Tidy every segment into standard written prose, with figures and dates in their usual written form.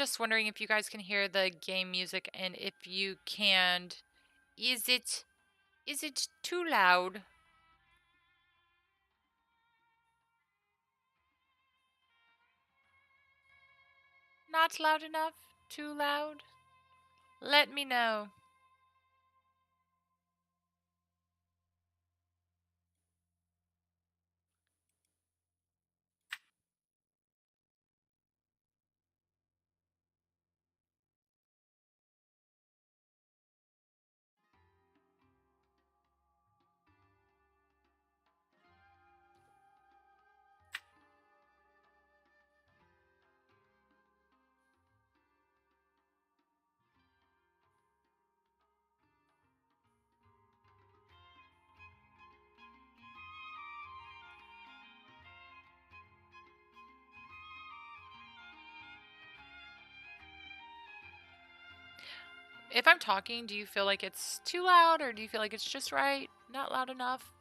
Just wondering if you guys can hear the game music, and if you can, is it too loud? Not loud enough? Too loud? Let me know. If I'm talking, do you feel like it's too loud, or do you feel like it's just right? Not loud enough?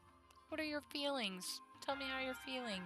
What are your feelings? Tell me how you're feeling.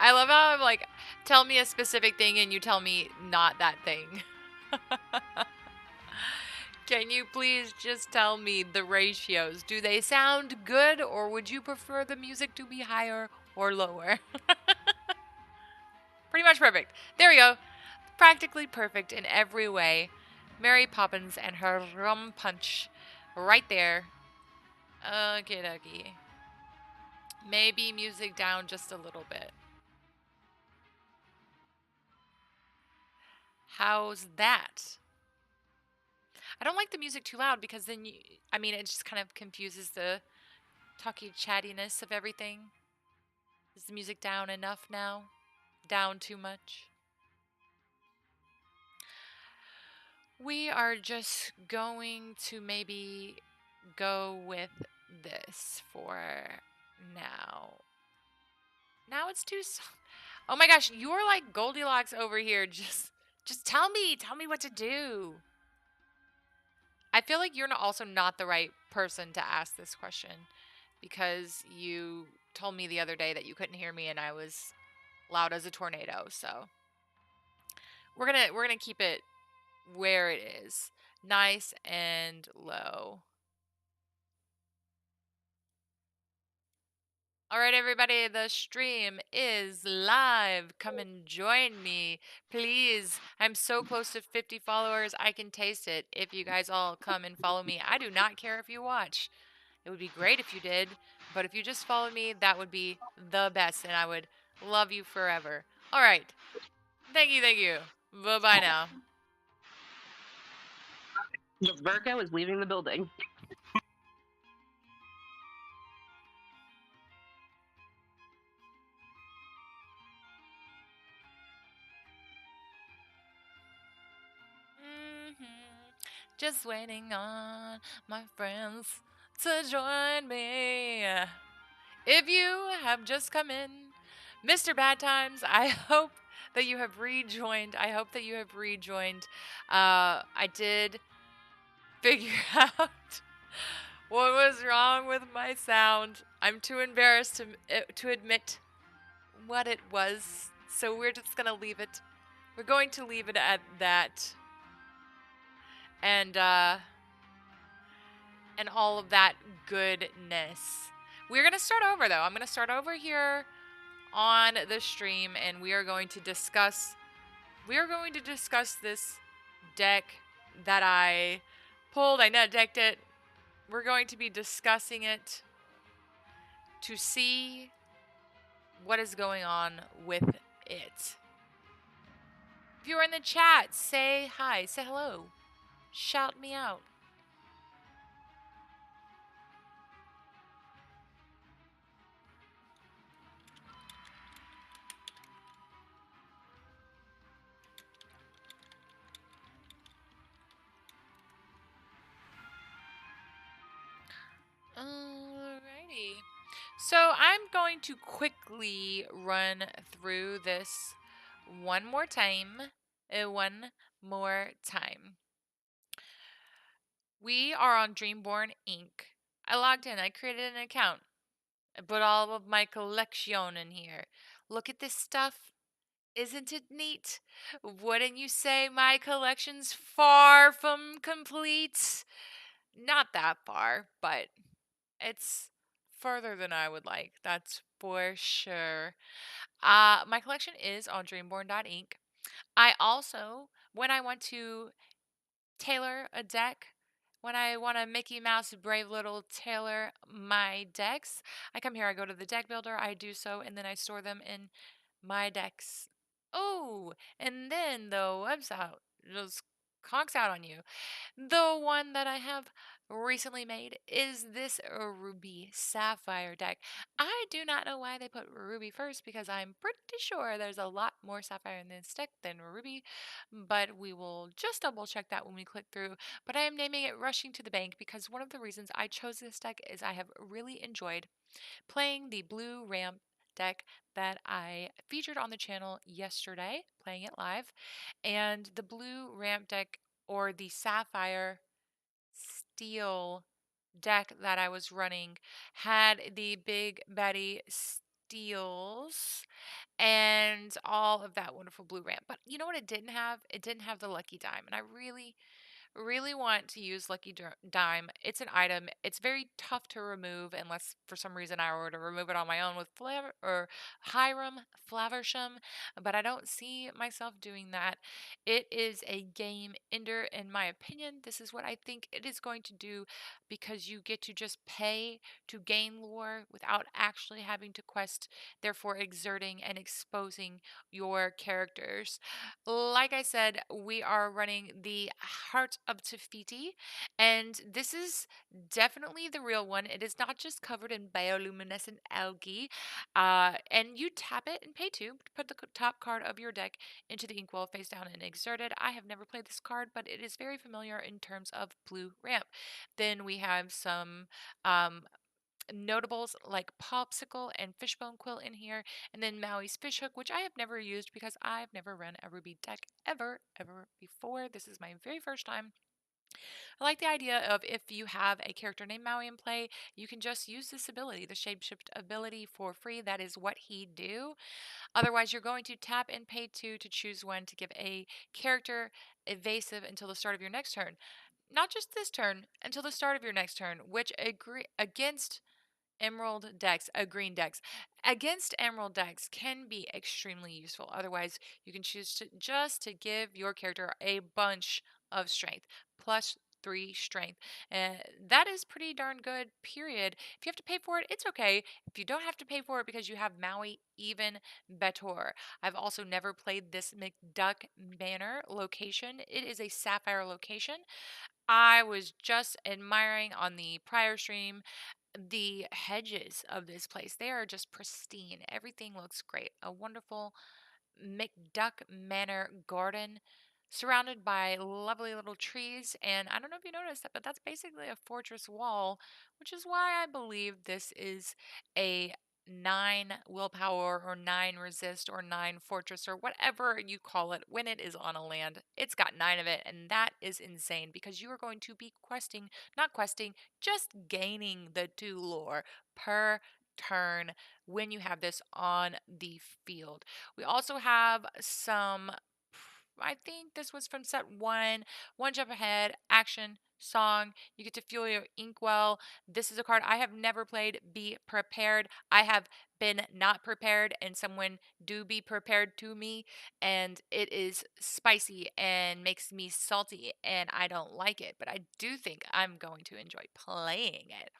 I love how I'm like, tell me a specific thing and you tell me not that thing. Can you please just tell me the ratios? Do they sound good, or would you prefer the music to be higher or lower? Pretty much perfect. There we go. Practically perfect in every way. Mary Poppins and her rum punch right there. Okie dokie. Maybe music down just a little bit. How's that? I don't like the music too loud, because then it just kind of confuses the talky chattiness of everything. Is the music down enough now? Down too much? We are just going to maybe go with this for now. Now it's too soft. Oh my gosh, you're like Goldilocks over here. Just tell me what to do. I feel like you're also not the right person to ask this question, because you told me the other day that you couldn't hear me and I was loud as a tornado. So we're gonna keep it where it is, nice and low. All right, everybody, the stream is live. Come and join me, please. I'm so close to 50 followers. I can taste it. If you guys all come and follow me, I do not care if you watch. It would be great if you did, but if you just follow me, that would be the best, and I would love you forever. All right. Thank you, thank you. Bye-bye now. The Virgo is leaving the building. Just waiting on my friends to join me. If you have just come in, Mr. Bad Times, I hope that you have rejoined. I hope that you have rejoined. I did figure out what was wrong with my sound. I'm too embarrassed to admit what it was, so we're just gonna leave it. We're going to leave it at that. And all of that goodness. We're going to start over, though. I'm going to start over here on the stream, and we are going to discuss this deck that I pulled. I net decked it. We're going to be discussing it to see what is going on with it. If you're in the chat, say hi, say hello, shout me out. going to quickly run through this one more time. One more time. We are on Dreamborn Inc. I logged in. I created an account. I put all of my collection in here. Look at this stuff. Isn't it neat? Wouldn't you say my collection's far from complete? Not that far, but it's further than I would like. That's for sure. My collection is on dreamborn.inc. I also, when I want to tailor a deck, when I want to Mickey Mouse Brave Little tailor my decks, I come here, I go to the deck builder, I do so, and then I store them in my decks. Oh, and then the website just conks out on you. The one that I have recently made is this Ruby Sapphire deck. I do not know why they put Ruby first because I'm pretty sure there's a lot more Sapphire in this deck than Ruby, but we will just double check that when we click through. But I am naming it Rushing to the Bank because one of the reasons I chose this deck is I have really enjoyed playing the blue ramp deck that I featured on the channel yesterday, playing it live. And the blue ramp deck or the sapphire steel deck that I was running had the big Betty steels and all of that wonderful blue ramp. But you know what it didn't have? It didn't have the lucky dime. And I really want to use Dime. It's an item. It's very tough to remove unless for some reason I were to remove it on my own with Flav or Hiram Flaversham, but I don't see myself doing that. It is a game ender in my opinion. This is what I think it is going to do because you get to just pay to gain lore without actually having to quest, therefore exerting and exposing your characters. Like I said, we are running the Heart of Tafiti, and this is definitely the real one. It is not just covered in bioluminescent algae, and you tap it and pay to put the top card of your deck into the inkwell face down and exert it. I have never played this card, but it is very familiar in terms of blue ramp. Then we have some um, notables like Popsicle and Fishbone Quill in here, and then Maui's Fishhook, which I have never used because I've never run a Ruby deck ever before. This is my very first time. I like the idea of if you have a character named Maui in play, you can just use this ability, the Shapeshift ability, for free. That is what he do. Otherwise, you're going to tap and pay to choose one to give a character evasive until the start of your next turn. Not just this turn, until the start of your next turn, which agree against emerald decks, green decks. Against emerald decks can be extremely useful. Otherwise, you can choose to just to give your character a bunch of strength, +3 strength. And that is pretty darn good, period. If you have to pay for it, it's okay. If you don't have to pay for it because you have Maui, even better. I've also never played this McDuck Manor location. It is a sapphire location. I was just admiring on the prior stream the hedges of this place. They are just pristine. Everything looks great. A wonderful McDuck Manor garden surrounded by lovely little trees. And I don't know if you noticed that, but that's basically a fortress wall, which is why I believe this is a 9 willpower or 9 resist or 9 fortress or whatever you call it when it is on a land. It's got 9 of it, and that is insane because you are going to be questing, not questing, just gaining the 2 lore per turn when you have this on the field. We also have some, I think this was from set one, One Jump Ahead, action, song. You get to fuel your inkwell. This is a card I have never played. Be prepared. I have been not prepared, and someone do be prepared to me, and it is spicy and makes me salty, and I don't like it, but I do think I'm going to enjoy playing it.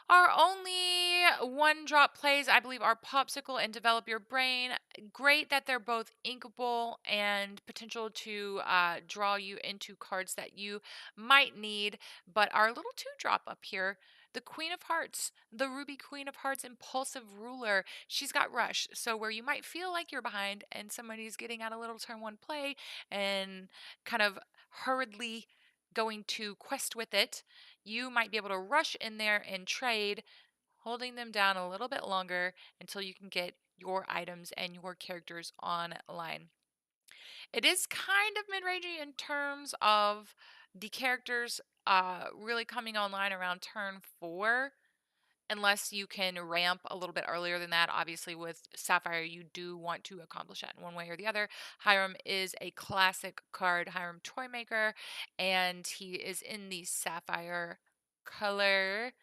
Our only one drop plays, I believe, are Popsicle and Develop Your Brain. Great that they're both inkable and potential to draw you into cards that you might need. But our little two drop up here, the Queen of Hearts, the Ruby Queen of Hearts Impulsive Ruler. She's got Rush. So where you might feel like you're behind and somebody's getting out a little turn one play and kind of hurriedly going to quest with it, you might be able to rush in there and trade. holding them down a little bit longer until you can get your items and your characters online. It is kind of mid-rangey in terms of the characters really coming online around turn 4, unless you can ramp a little bit earlier than that. Obviously, with Sapphire, you do want to accomplish that in one way or the other. Hiram is a classic card, Hiram Toymaker, and he is in the Sapphire color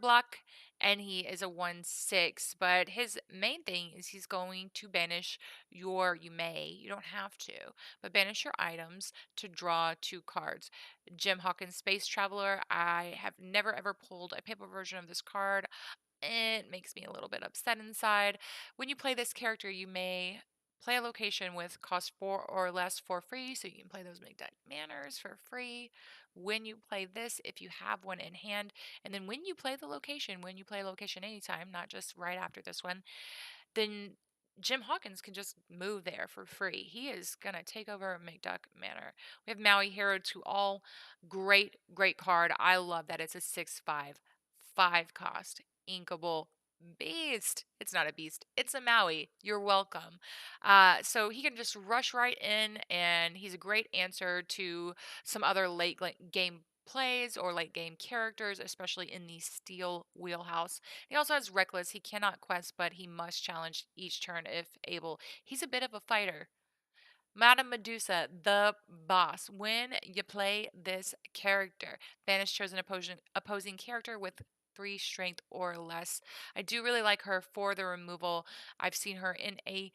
block, and he is a 1/6. But his main thing is he's going to banish you don't have to, but banish your items to draw 2 cards. Jim Hawkins Space Traveler. I have never ever pulled a paper version of this card. It makes me a little bit upset inside. When you play this character, you may play a location with cost 4 or less for free, so you can play those Make Deck Manners for free. When you play this, if you have one in hand, and then when you play the location, when you play a location anytime, not just right after this one, then Jim Hawkins can just move there for free. He is going to take over McDuck Manor. We have Maui Hero to all. Great, great card. I love that. It's a 6/5, 5 cost, inkable beast. It's not a beast, it's a Maui. You're welcome. So he can just rush right in, and he's a great answer to some other game plays or late game characters, especially in the steel wheelhouse. He also has Reckless. He cannot quest, but he must challenge each turn if able. He's a bit of a fighter. Madame Medusa, the boss. When you play this character, banish chosen opposing character with 3 strength or less. I do really like her for the removal. I've seen her in a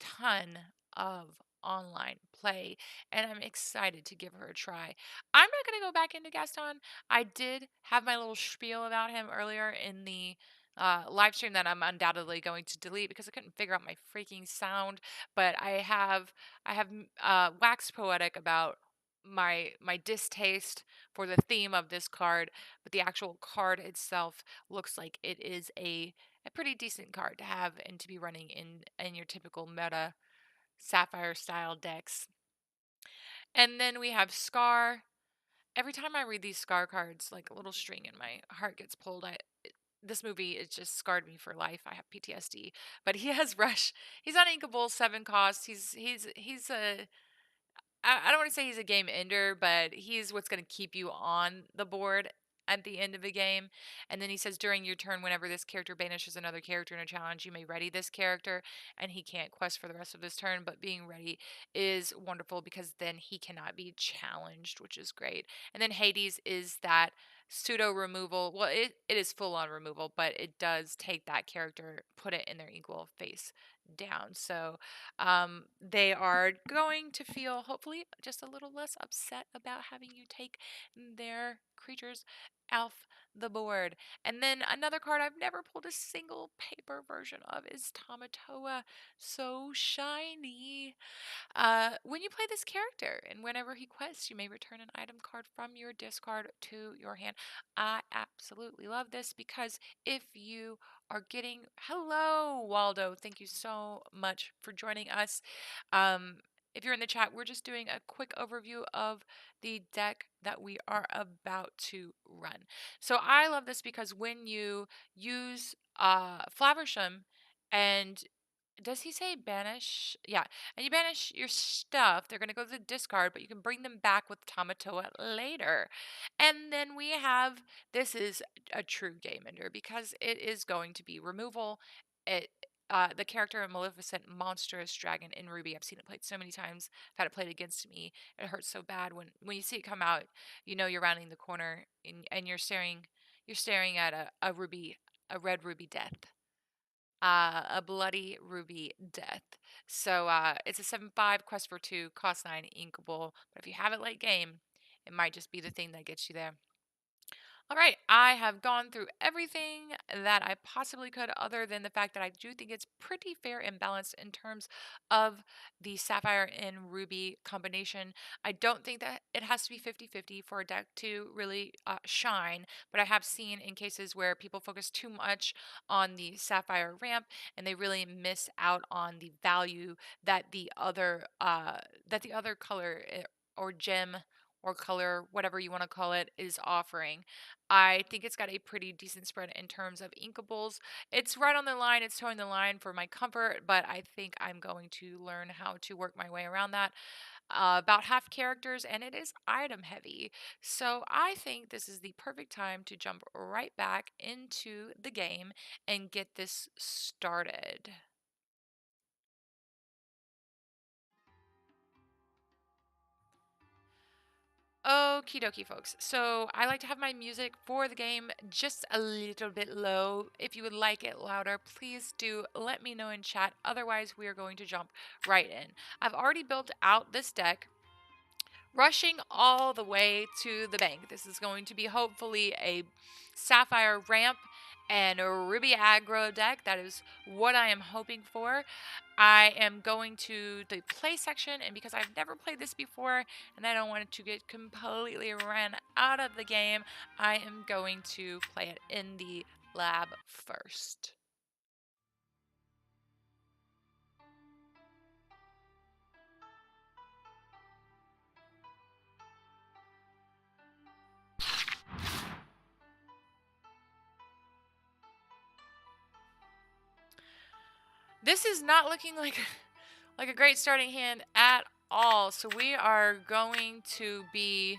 ton of online play, and I'm excited to give her a try. I'm not going to go back into Gaston. I did have my little spiel about him earlier in the live stream that I'm undoubtedly going to delete because I couldn't figure out my freaking sound. But I have waxed poetic about my distaste for the theme of this card, but the actual card itself looks like it is a pretty decent card to have and to be running in your typical meta Sapphire style decks. And then we have Scar. Every time I read these Scar cards, like a little string in my heart gets pulled. This movie, it just scarred me for life. I have PTSD. But he has Rush. He's uninkable, 7 costs. He's a I don't want to say he's a game ender, but he's what's going to keep you on the board at the end of the game. And then he says during your turn, whenever this character banishes another character in a challenge, you may ready this character, and he can't quest for the rest of his turn. But being ready is wonderful because then he cannot be challenged, which is great. And then Hades is that pseudo removal. Well, it is full on removal, but it does take that character, put it in their equal face down. So they are going to feel, hopefully, just a little less upset about having you take their creatures off the board. And then another card I've never pulled a single paper version of is Tamatoa. So shiny. When you play this character and whenever he quests, you may return an item card from your discard to your hand. I absolutely love this because if you are getting, hello, Waldo, thank you so much for joining us. Um, if you're in the chat, we're just doing a quick overview of the deck that we are about to run. So I love this because when you use Flaversham and does he say banish? Yeah. And you banish your stuff. They're going to go to the discard, but you can bring them back with Tamatoa later. And then we have this is a true game ender because it is going to be removal. It the character of Maleficent Monstrous Dragon in Ruby. I've seen it played so many times. I've had it played against me. It hurts so bad when you see it come out. You know you're rounding the corner and you're staring at a red ruby death, a bloody ruby death. So it's a 7/5 quest for 2, cost 9, inkable. But if you have it late game, it might just be the thing that gets you there. All right, I have gone through everything that I possibly could, other than the fact that I do think it's pretty fair and balanced in terms of the Sapphire and Ruby combination. I don't think that it has to be 50-50 for a deck to really shine, but I have seen in cases where people focus too much on the Sapphire ramp and they really miss out on the value that the other color or gem or color, whatever you want to call it, is offering. I think it's got a pretty decent spread in terms of inkables. It's right on the line, it's towing the line for my comfort, but I think I'm going to learn how to work my way around that. About half characters, and it is item heavy. So I think this is the perfect time to jump right back into the game and get this started. Okie dokie, folks. So I like to have my music for the game just a little bit low. If you would like it louder, please do let me know in chat. Otherwise, we are going to jump right in. I've already built out this deck, rushing all the way to the bank. This is going to be hopefully a Sapphire ramp and a Ruby aggro deck. That is what I am hoping for. I am going to the play section, and because I've never played this before and I don't want it to get completely ran out of the game, I am going to play it in the lab first. This is not looking like a great starting hand at all. So we are going to be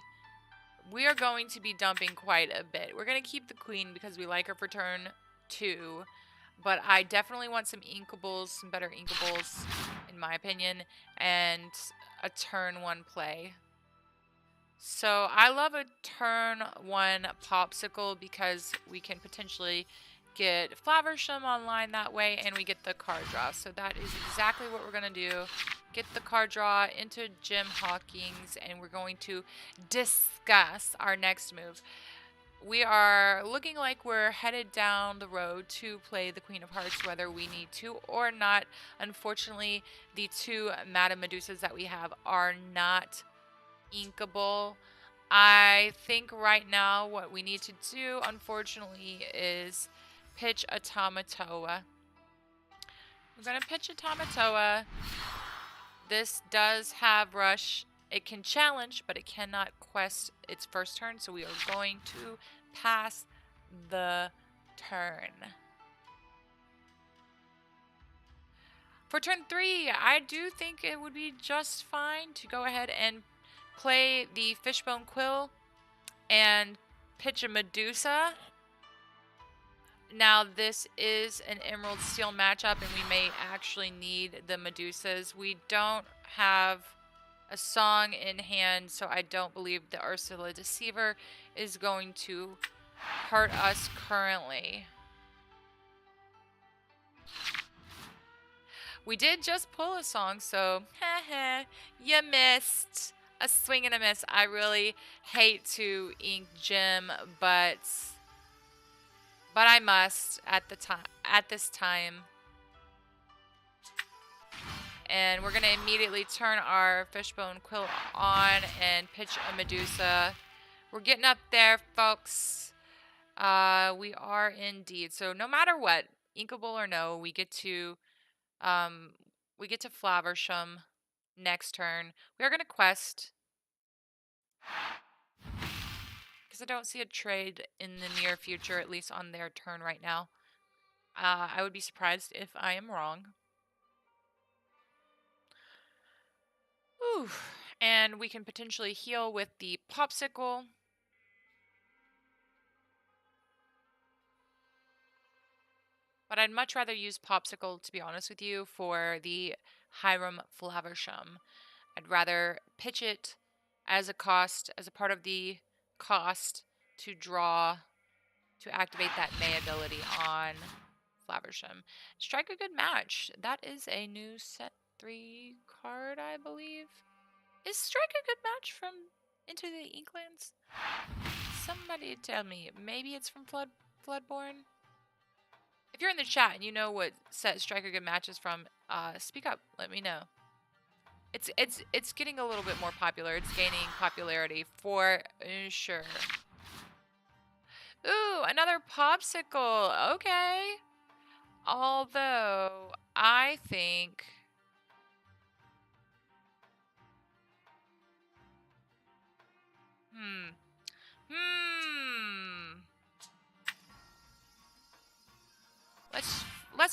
dumping quite a bit. We're going to keep the queen because we like her for turn 2, but I definitely want some inkables, some better inkables in my opinion, and a turn 1 play. So I love a turn 1 popsicle because we can potentially get Flaversham online that way, and we get the card draw. So that is exactly what we're going to do. Get the card draw into Jim Hawkins, and we're going to discuss our next move. We are looking like we're headed down the road to play the Queen of Hearts, whether we need to or not. Unfortunately, the 2 Madame Medusas that we have are not inkable. I think right now what we need to do, unfortunately, is pitch a Tamatoa. We're going to pitch a Tamatoa. This does have rush. It can challenge, but it cannot quest its first turn, so we are going to pass the turn. For turn 3, I do think it would be just fine to go ahead and play the Fishbone Quill and pitch a Medusa. Now, this is an Emerald Steel matchup, and we may actually need the Medusas. We don't have a song in hand, so I don't believe the Ursula Deceiver is going to hurt us currently. We did just pull a song, so you missed. A swing and a miss. I really hate to ink Jim, but I must at this time. And we're gonna immediately turn our Fishbone Quill on and pitch a Medusa. We're getting up there, folks. We are indeed. So no matter what, inkable or no, we get to Flaversham next turn. We are gonna quest, because I don't see a trade in the near future, at least on their turn right now. I would be surprised if I am wrong. Ooh. And we can potentially heal with the Popsicle. But I'd much rather use Popsicle, to be honest with you, for the Hiram Flaversham. I'd rather pitch it as a part of the cost to draw, to activate that May ability on Flaversham. Strike a good match. That is a new set 3 card, I believe. Is Strike a good match from Into the Inklands? Somebody tell me. Maybe it's from Floodborn? If you're in the chat and you know what set Strike a good match is from, speak up. Let me know. It's getting a little bit more popular. It's gaining popularity for sure. Ooh, another Popsicle. Okay. Although, I think...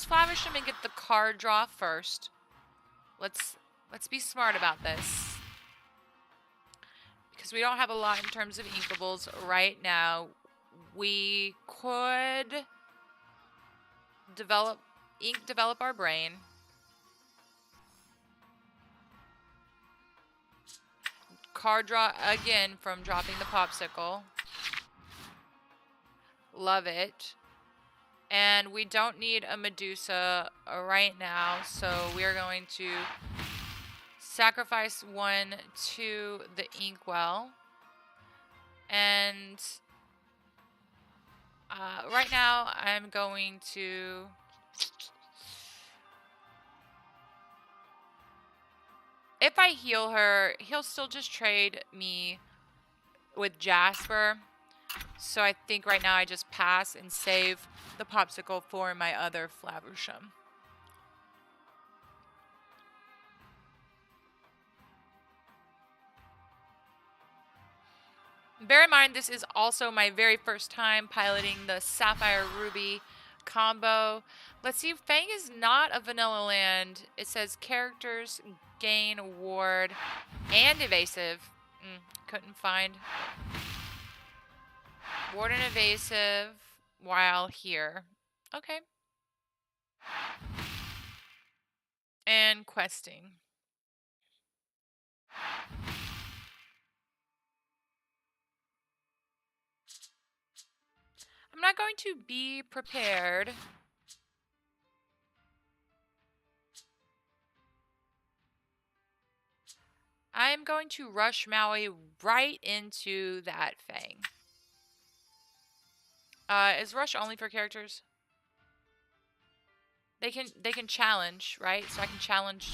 Let's Flavisham and get the card draw first. Let's be smart about this. Because we don't have a lot in terms of inkables right now. We could develop our brain. Card draw again from dropping the popsicle. Love it. And we don't need a Medusa right now, so we are going to sacrifice one to the inkwell. And right now I'm going to if I heal her, he'll still just trade me with Jasper. So I think right now I just pass and save the popsicle for my other Flavusham. Bear in mind, this is also my very first time piloting the Sapphire+Ruby combo. Let's see, Fang is not a vanilla land. It says characters gain ward and evasive. Couldn't find ward and evasive while here. Okay. And questing. I'm not going to be prepared. I'm going to rush Maui right into that Fang. Is rush only for characters? They can challenge, right? So I can challenge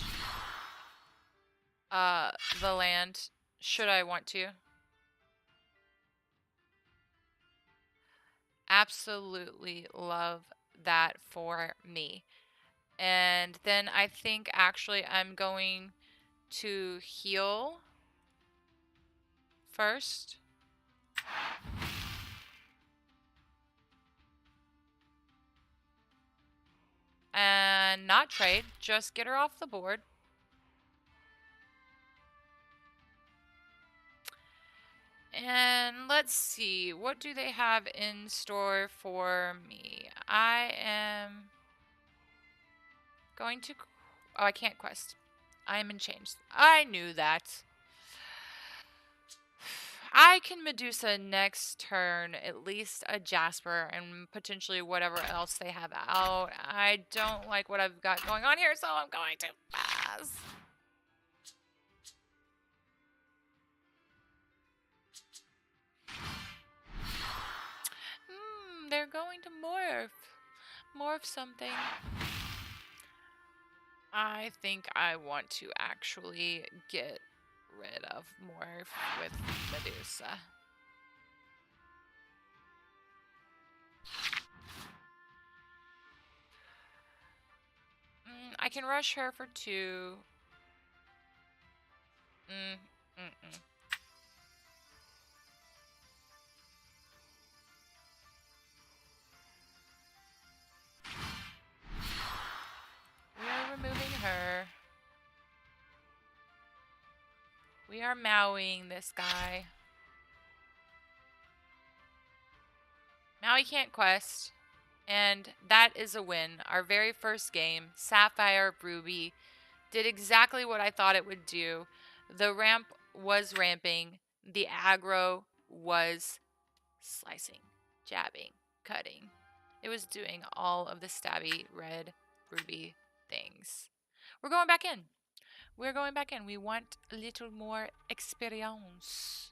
the land should I want to. Absolutely love that for me. And then I think actually I'm going to heal first. And not trade, just get her off the board. And let's see, what do they have in store for me? I am going to... Oh, I can't quest. I am in chains. I knew that. I can Medusa next turn, at least a Jasper, and potentially whatever else they have out. I don't like what I've got going on here, so I'm going to pass. They're going to morph. Morph something. I think I want to actually get rid of morph with Medusa. I can rush her for 2. We are removing her. We are Mauiing this guy. Maui can't quest. And that is a win. Our very first game, Sapphire+Ruby, did exactly what I thought it would do. The ramp was ramping. The aggro was slicing, jabbing, cutting. It was doing all of the stabby red ruby things. We're going back in. We're going back in. We want a little more experience.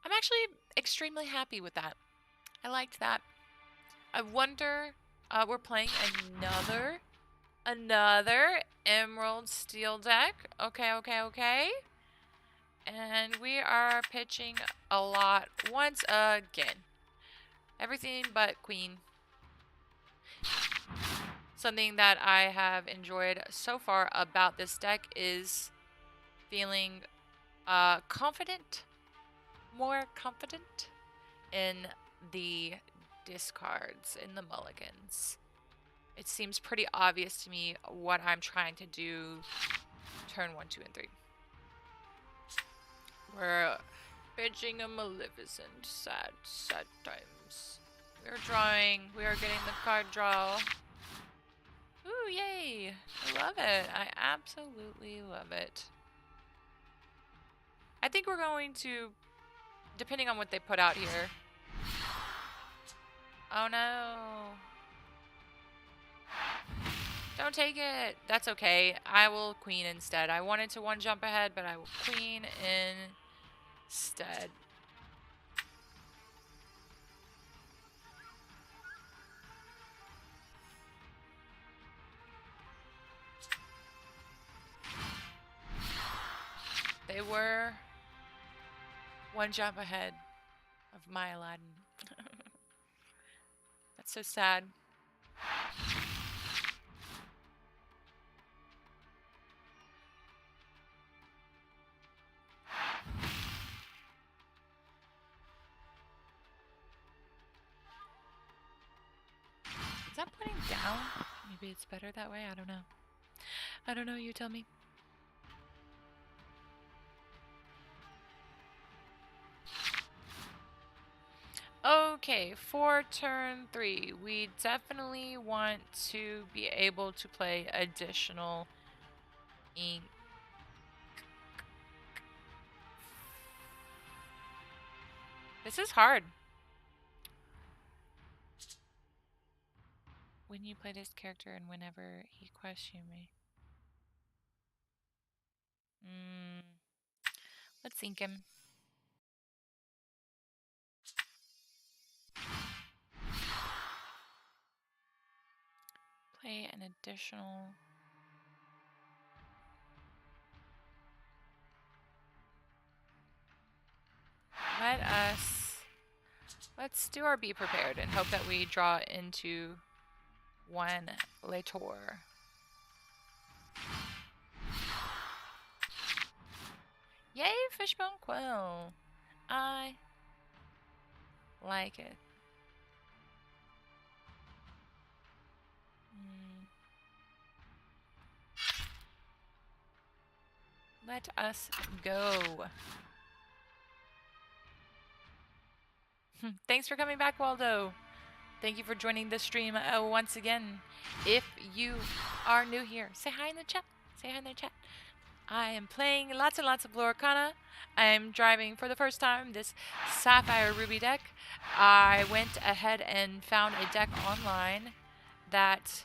I'm actually extremely happy with that. I liked that. I wonder, we're playing another Emerald Steel deck. Okay. And we are pitching a lot once again. Everything but Queen. Something that I have enjoyed so far about this deck is feeling confident, more confident in the discards, in the mulligans. It seems pretty obvious to me what I'm trying to do turn 1, 2, and 3. We're pitching a Maleficent. Sad, sad times. We're drawing. We are getting the card draw. Ooh, yay! I love it. I absolutely love it. I think we're going to, depending on what they put out here. Oh no. Don't take it. That's okay. I will queen instead. I wanted to 1 jump ahead, but I will queen instead. They were 1 jump ahead of my Aladdin. That's so sad. Is that putting down? Maybe it's better that way? I don't know. I don't know, you tell me. Okay, for turn 3, we definitely want to be able to play additional ink. This is hard. When you play this character and whenever he quests you may. Let's ink him. Play an additional. Let's do our be prepared and hope that we draw into 1 later. Yay, Fishbone Quill! I like it. Let us go. Thanks for coming back, Waldo. Thank you for joining the stream once again. If you are new here, say hi in the chat. Say hi in the chat. I am playing lots and lots of Lorcana. I am driving for the first time this Sapphire+Ruby deck. I went ahead and found a deck online that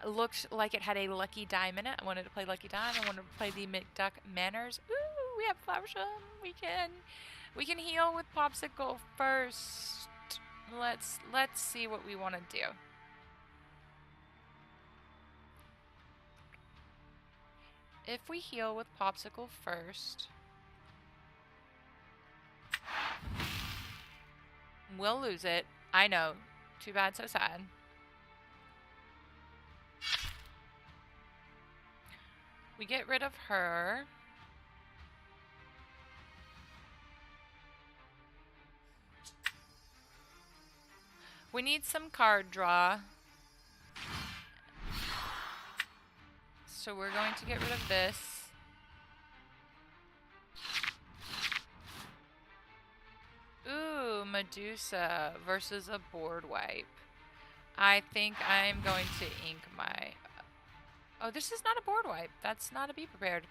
looked like it had a Lucky Dime in it. I wanted to play Lucky Dime. I wanted to play the McDuck Manners. Ooh, we have Flowersham. We can heal with Popsicle first. Let's see what we want to do. If we heal with Popsicle first, we'll lose it. I know. Too bad, so sad. We get rid of her. We need some card draw. So we're going to get rid of this. Ooh, Medusa versus a board wipe. I think I'm going to ink my... Oh, this is not a board wipe. That's not a be prepared.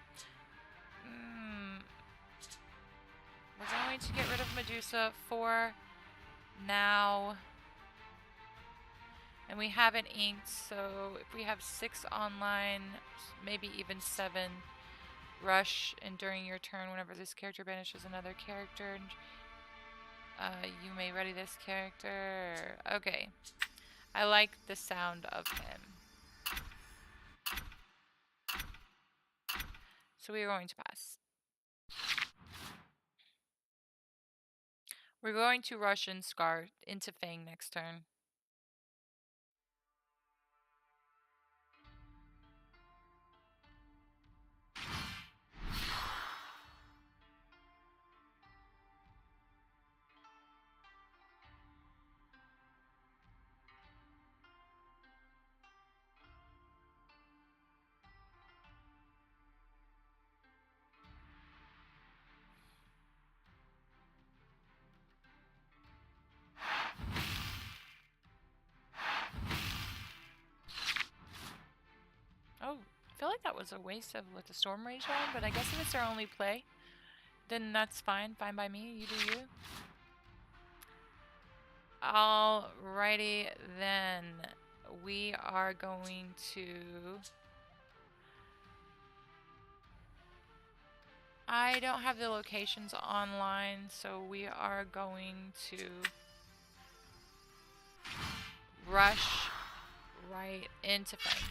We're going to get rid of Medusa for now. And we haven't inked, so if we have 6 online, maybe even 7, rush, and during your turn, whenever this character banishes another character, you may ready this character. Okay. I like the sound of him. So we are going to pass. We're going to rush and Scar into Fang next turn. feel like that was a waste of with the Storm Rage on, but I guess if it's their only play, then that's fine. Fine by me. You do you. Alrighty then. We are going to... I don't have the locations online, so we are going to rush right into Fang.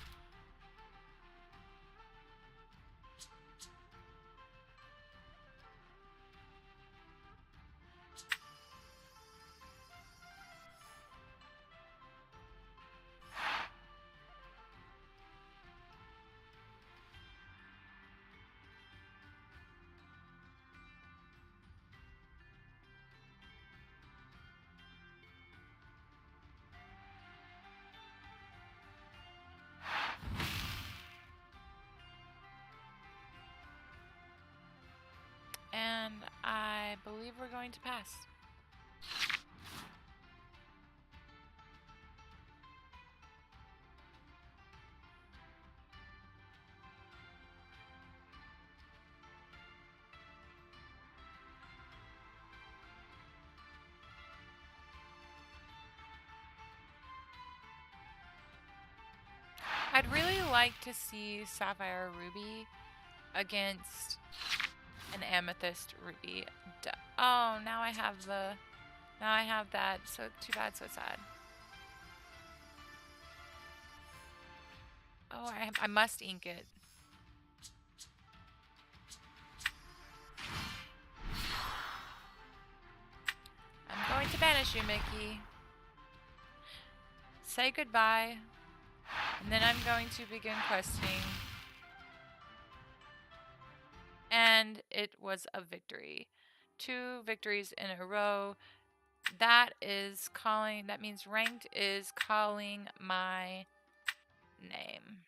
And I believe we're going to pass. I'd really like to see Sapphire+Ruby against an Amethyst Ruby. Oh, now I have that. So too bad, so sad. Oh, I must ink it. I'm going to banish you, Mickey. Say goodbye. And then I'm going to begin questing. And it was a victory. 2 victories in a row. That means ranked is calling my name.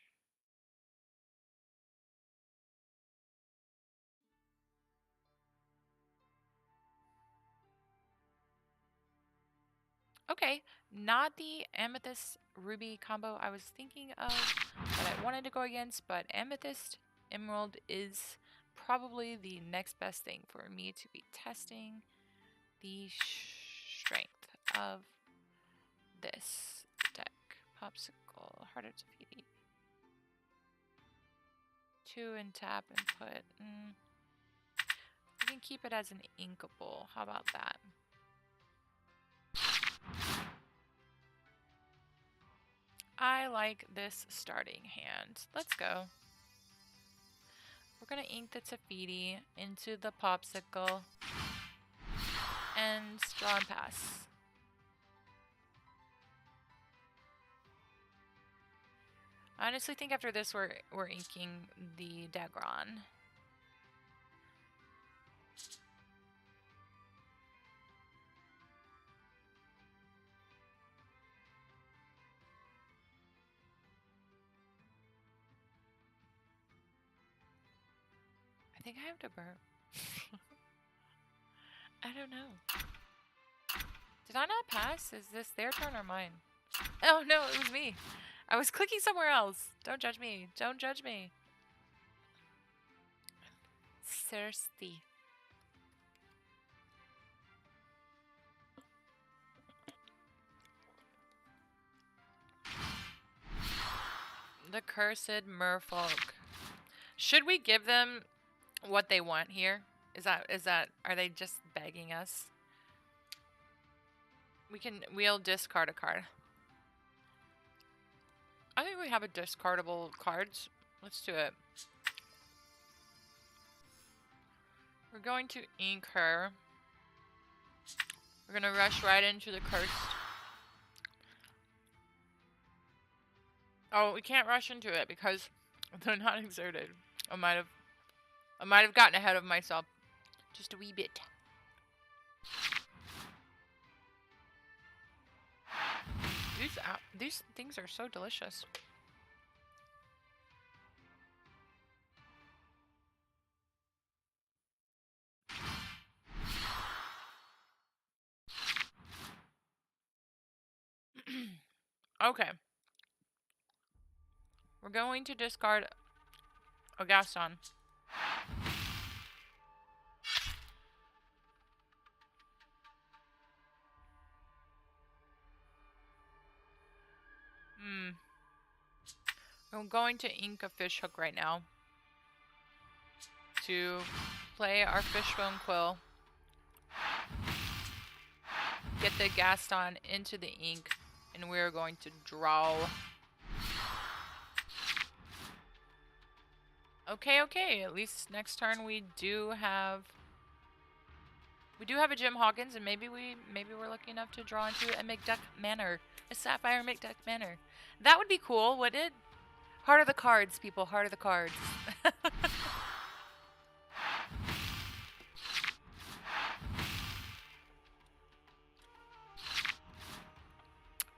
Okay, not the Amethyst Ruby combo I was thinking of that I wanted to go against, but Amethyst Emerald is probably the next best thing for me to be testing the strength of this deck. Popsicle, harder to defeat. 2 and tap and put. We can keep it as an inkable. How about that? I like this starting hand. Let's go. We're going to ink the Tafiti into the Popsicle and draw and pass. I honestly think after this we're inking the Dagron. I think I have to burp. I don't know. Did I not pass? Is this their turn or mine? Oh no, it was me. I was clicking somewhere else. Don't judge me. Don't judge me. Thirsty. The cursed merfolk. Should we give them what they want here? Are they just begging us? We'll discard a card. I think we have a discardable cards. Let's do it. We're going to ink her. We're gonna rush right into the cursed. Oh, we can't rush into it because they're not exerted. I might have gotten ahead of myself just a wee bit. These things are so delicious. Okay. We're going to discard Oh, Gaston. I'm going to ink a fish hook right now to play our fishbone quill. Get the Gaston into the ink, and we're going to draw. Okay. At least next turn we do have a Jim Hawkins, and maybe we're lucky enough to draw into a McDuck Manor, a Sapphire McDuck Manor. That would be cool, wouldn't it? Heart of the cards, people. Heart of the cards.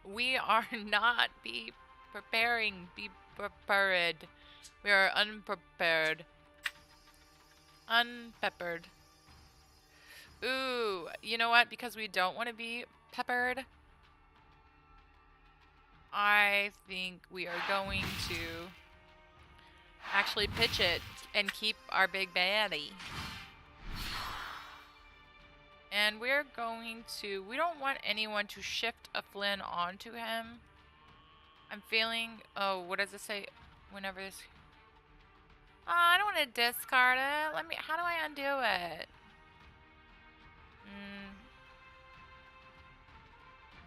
We are not be preparing. Be prepared. We are unprepared. Unpeppered. Ooh, you know what? Because we don't want to be peppered, I think we are going to actually pitch it and keep our big baddie. And we're going to... We don't want anyone to shift a Flynn onto him. I'm feeling... Oh, what does it say? Whenever this... Oh, I don't want to discard it. Let me... How do I undo it?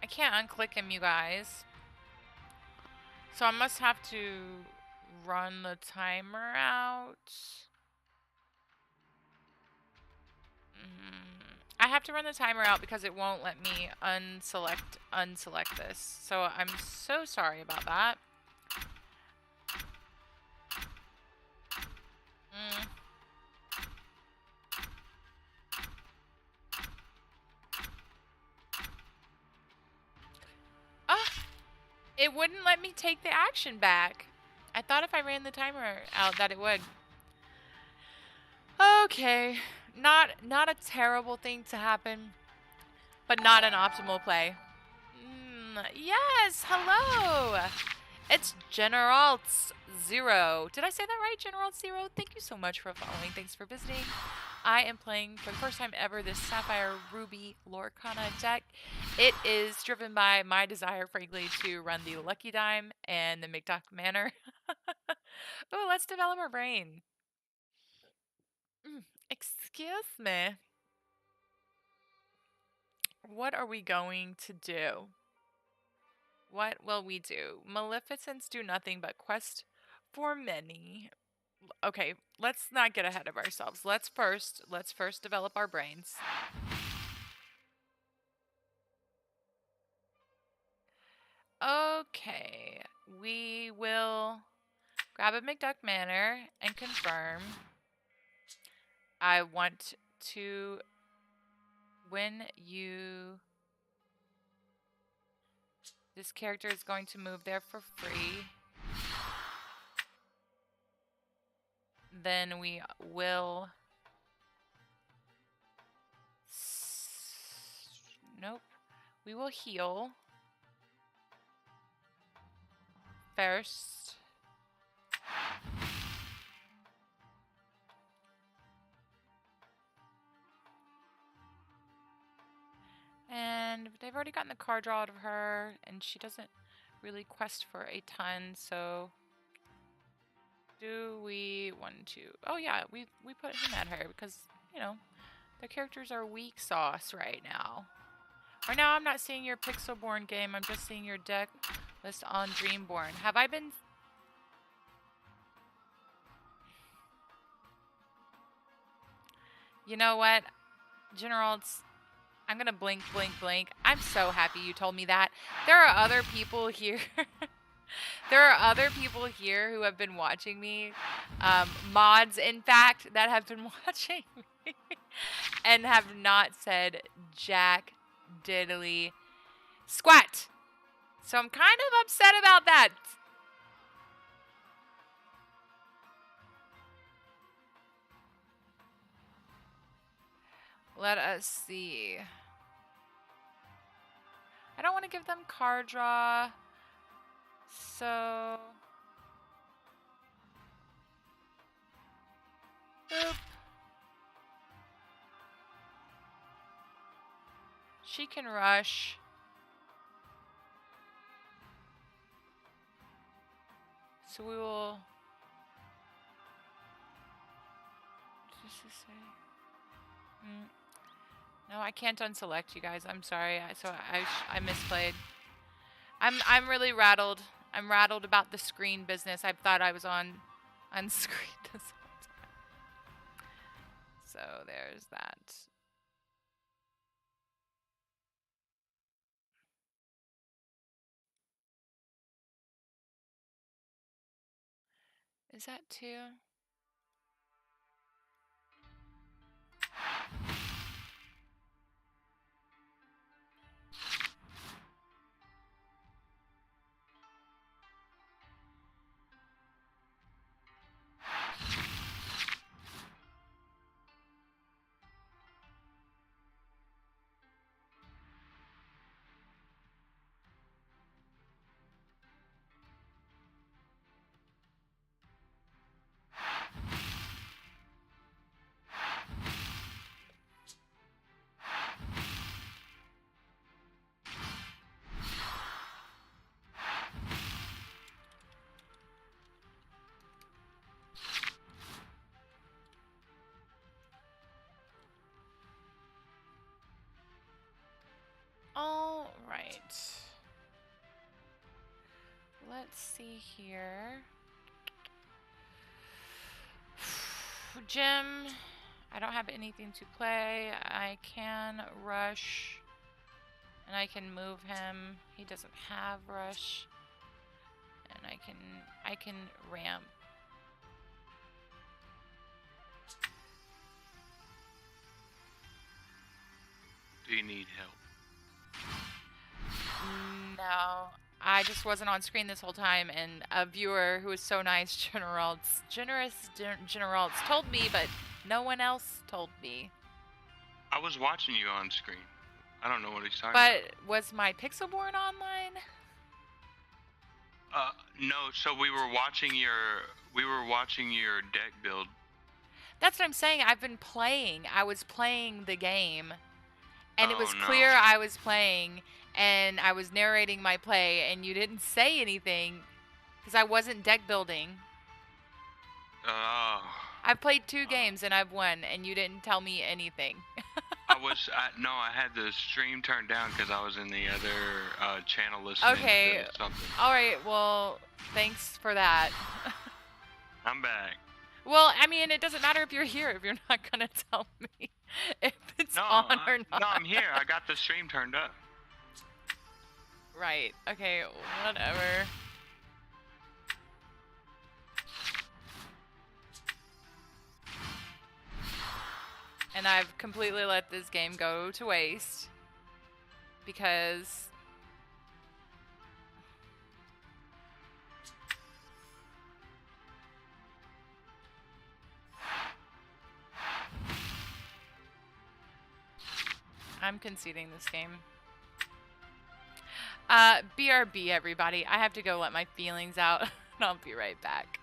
I can't unclick him, you guys. So I must have to run the timer out. I have to run the timer out because it won't let me unselect this. So I'm so sorry about that. It wouldn't let me take the action back. I thought if I ran the timer out that it would. Okay. Not a terrible thing to happen, but not an optimal play. Yes, hello. It's Generalts0. Did I say that right, Generalts0? Thank you so much for following. Thanks for visiting. I am playing for the first time ever this Sapphire+Ruby Lorcana deck. It is driven by my desire, frankly, to run the Lucky Dime and the McDuck Manor. Oh, let's develop our brain. Excuse me. What are we going to do? What will we do? Maleficents do nothing but quest for many. Okay, let's not get ahead of ourselves. Let's first develop our brains. Okay, we will grab a McDuck Manor and confirm. I want to, when you, this character is going to move there for free, then we will, nope, we will heal first. And they've already gotten the card draw out of her, and she doesn't really quest for a ton, so do we want to? Oh yeah, we put him at her because, you know, their characters are weak sauce right now. Right now I'm not seeing your Pixelborn game, I'm just seeing your deck list on Dreamborn. Have I been... You know what, Generals, I'm gonna blink. I'm so happy you told me that. There are other people here. There are other people here who have been watching me, mods in fact, that have been watching me and have not said jack diddly squat. So I'm kind of upset about that. Let us see. I don't want to give them card draw. So Oop. She can rush. So we will... What does this say? No, I can't unselect you guys. I'm sorry. I misplayed. I'm really rattled. I'm rattled about the screen business. I thought I was on screen this whole time. So there's that. Is that 2? All right. Let's see here. Jim, I don't have anything to play. I can rush, and I can move him. He doesn't have rush, and I can ramp. Do you need help? No, I just wasn't on screen this whole time, and a viewer who was so nice, generous Generals, told me, but no one else told me. I was watching you on screen. I don't know what he's talking about. But was my Pixelborn online? No. So we were watching your deck build. That's what I'm saying. I've been playing. I was playing the game, and it was no. clear I was playing, and I was narrating my play, and you didn't say anything because I wasn't deck building. Oh. I've played 2 games and I've won, and you didn't tell me anything. I had the stream turned down because I was in the other channel listening to something. All right. Well, thanks for that. I'm back. Well, I mean, it doesn't matter if you're here if you're not gonna tell me if it's on or not. No, I'm here. I got the stream turned up. Right. Okay. Whatever. And I've completely let this game go to waste because I'm conceding this game. BRB, everybody. I have to go let my feelings out, and I'll be right back.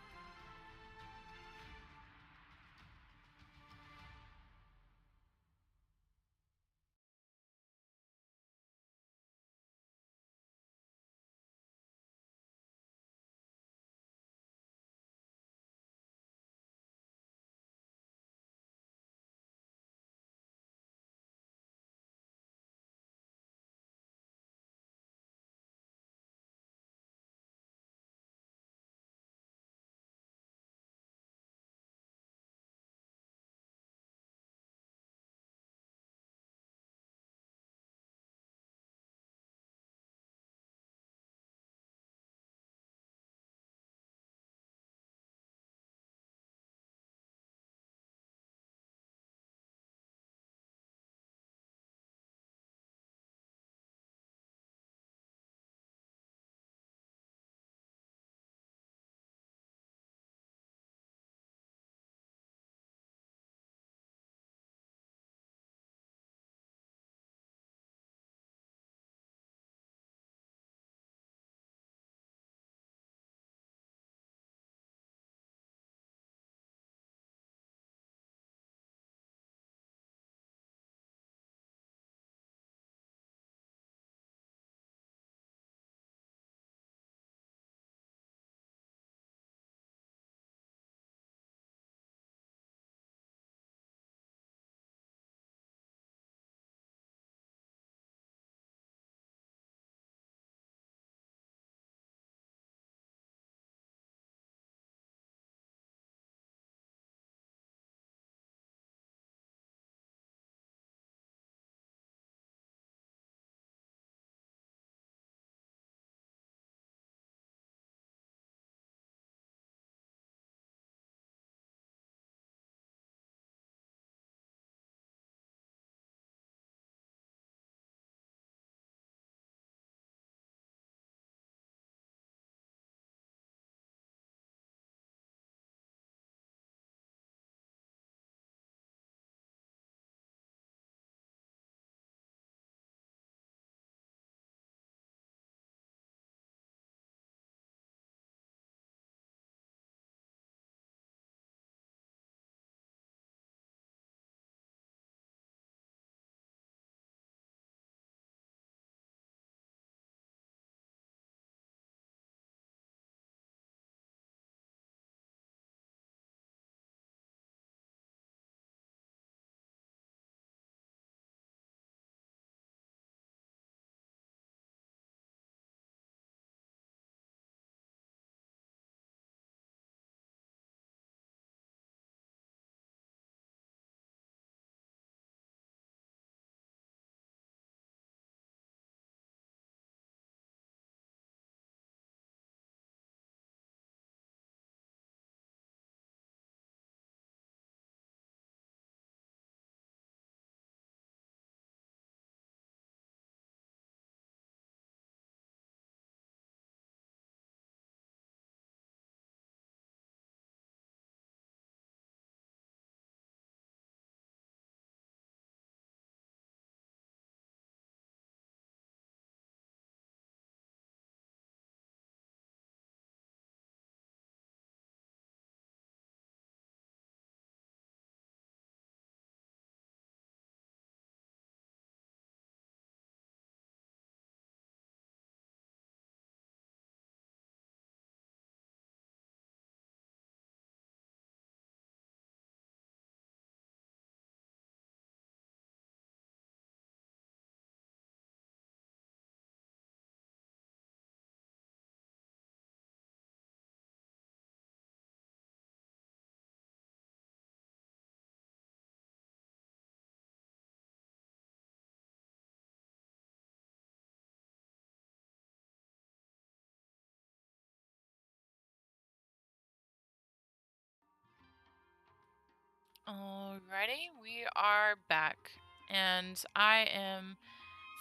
Alrighty, we are back, and I am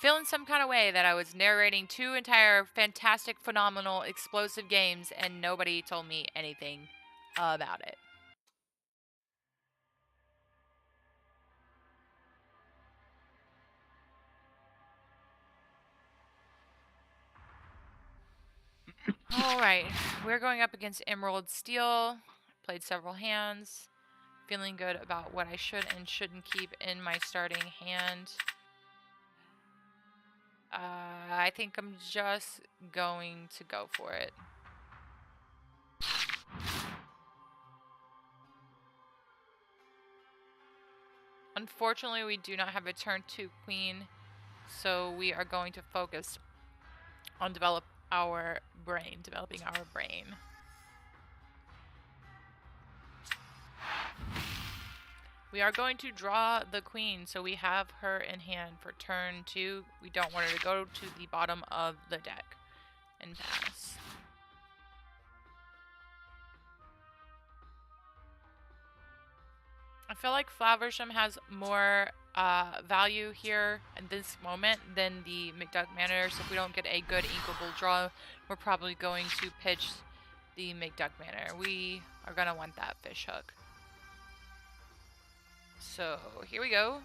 feeling some kind of way that I was narrating 2 entire fantastic, phenomenal, explosive games, and nobody told me anything about it. Alright, we're going up against Emerald Steel. Played several hands. Feeling good about what I should and shouldn't keep in my starting hand. I think I'm just going to go for it. Unfortunately, we do not have a turn 2 queen, so we are going to focus on developing our brain. We are going to draw the queen, so we have her in hand for turn 2. We don't want her to go to the bottom of the deck and pass. I feel like Flaversham has more value here in this moment than the McDuck Manor, so if we don't get a good inkable draw, we're probably going to pitch the McDuck Manor. We are going to want that fish hook. So here we go.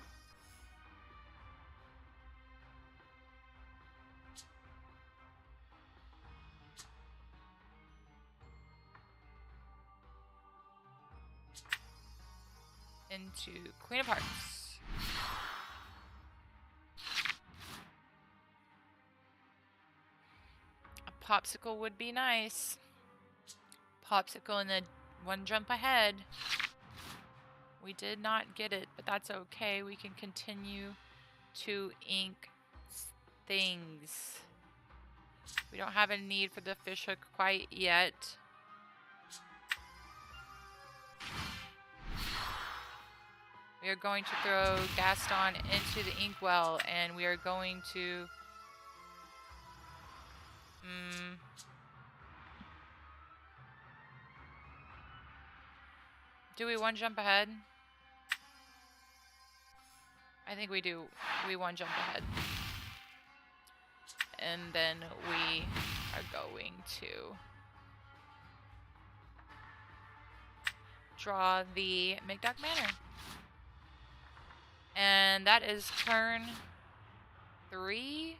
Into Queen of Hearts. A popsicle would be nice. Popsicle in the 1 jump ahead. We did not get it, but that's okay. We can continue to ink things. We don't have a need for the fish hook quite yet. We are going to throw Gaston into the inkwell, and we are going to... do we 1 jump ahead? I think we do. We 1 jump ahead. And then we are going to draw the McDuck Manor. And that is turn 3.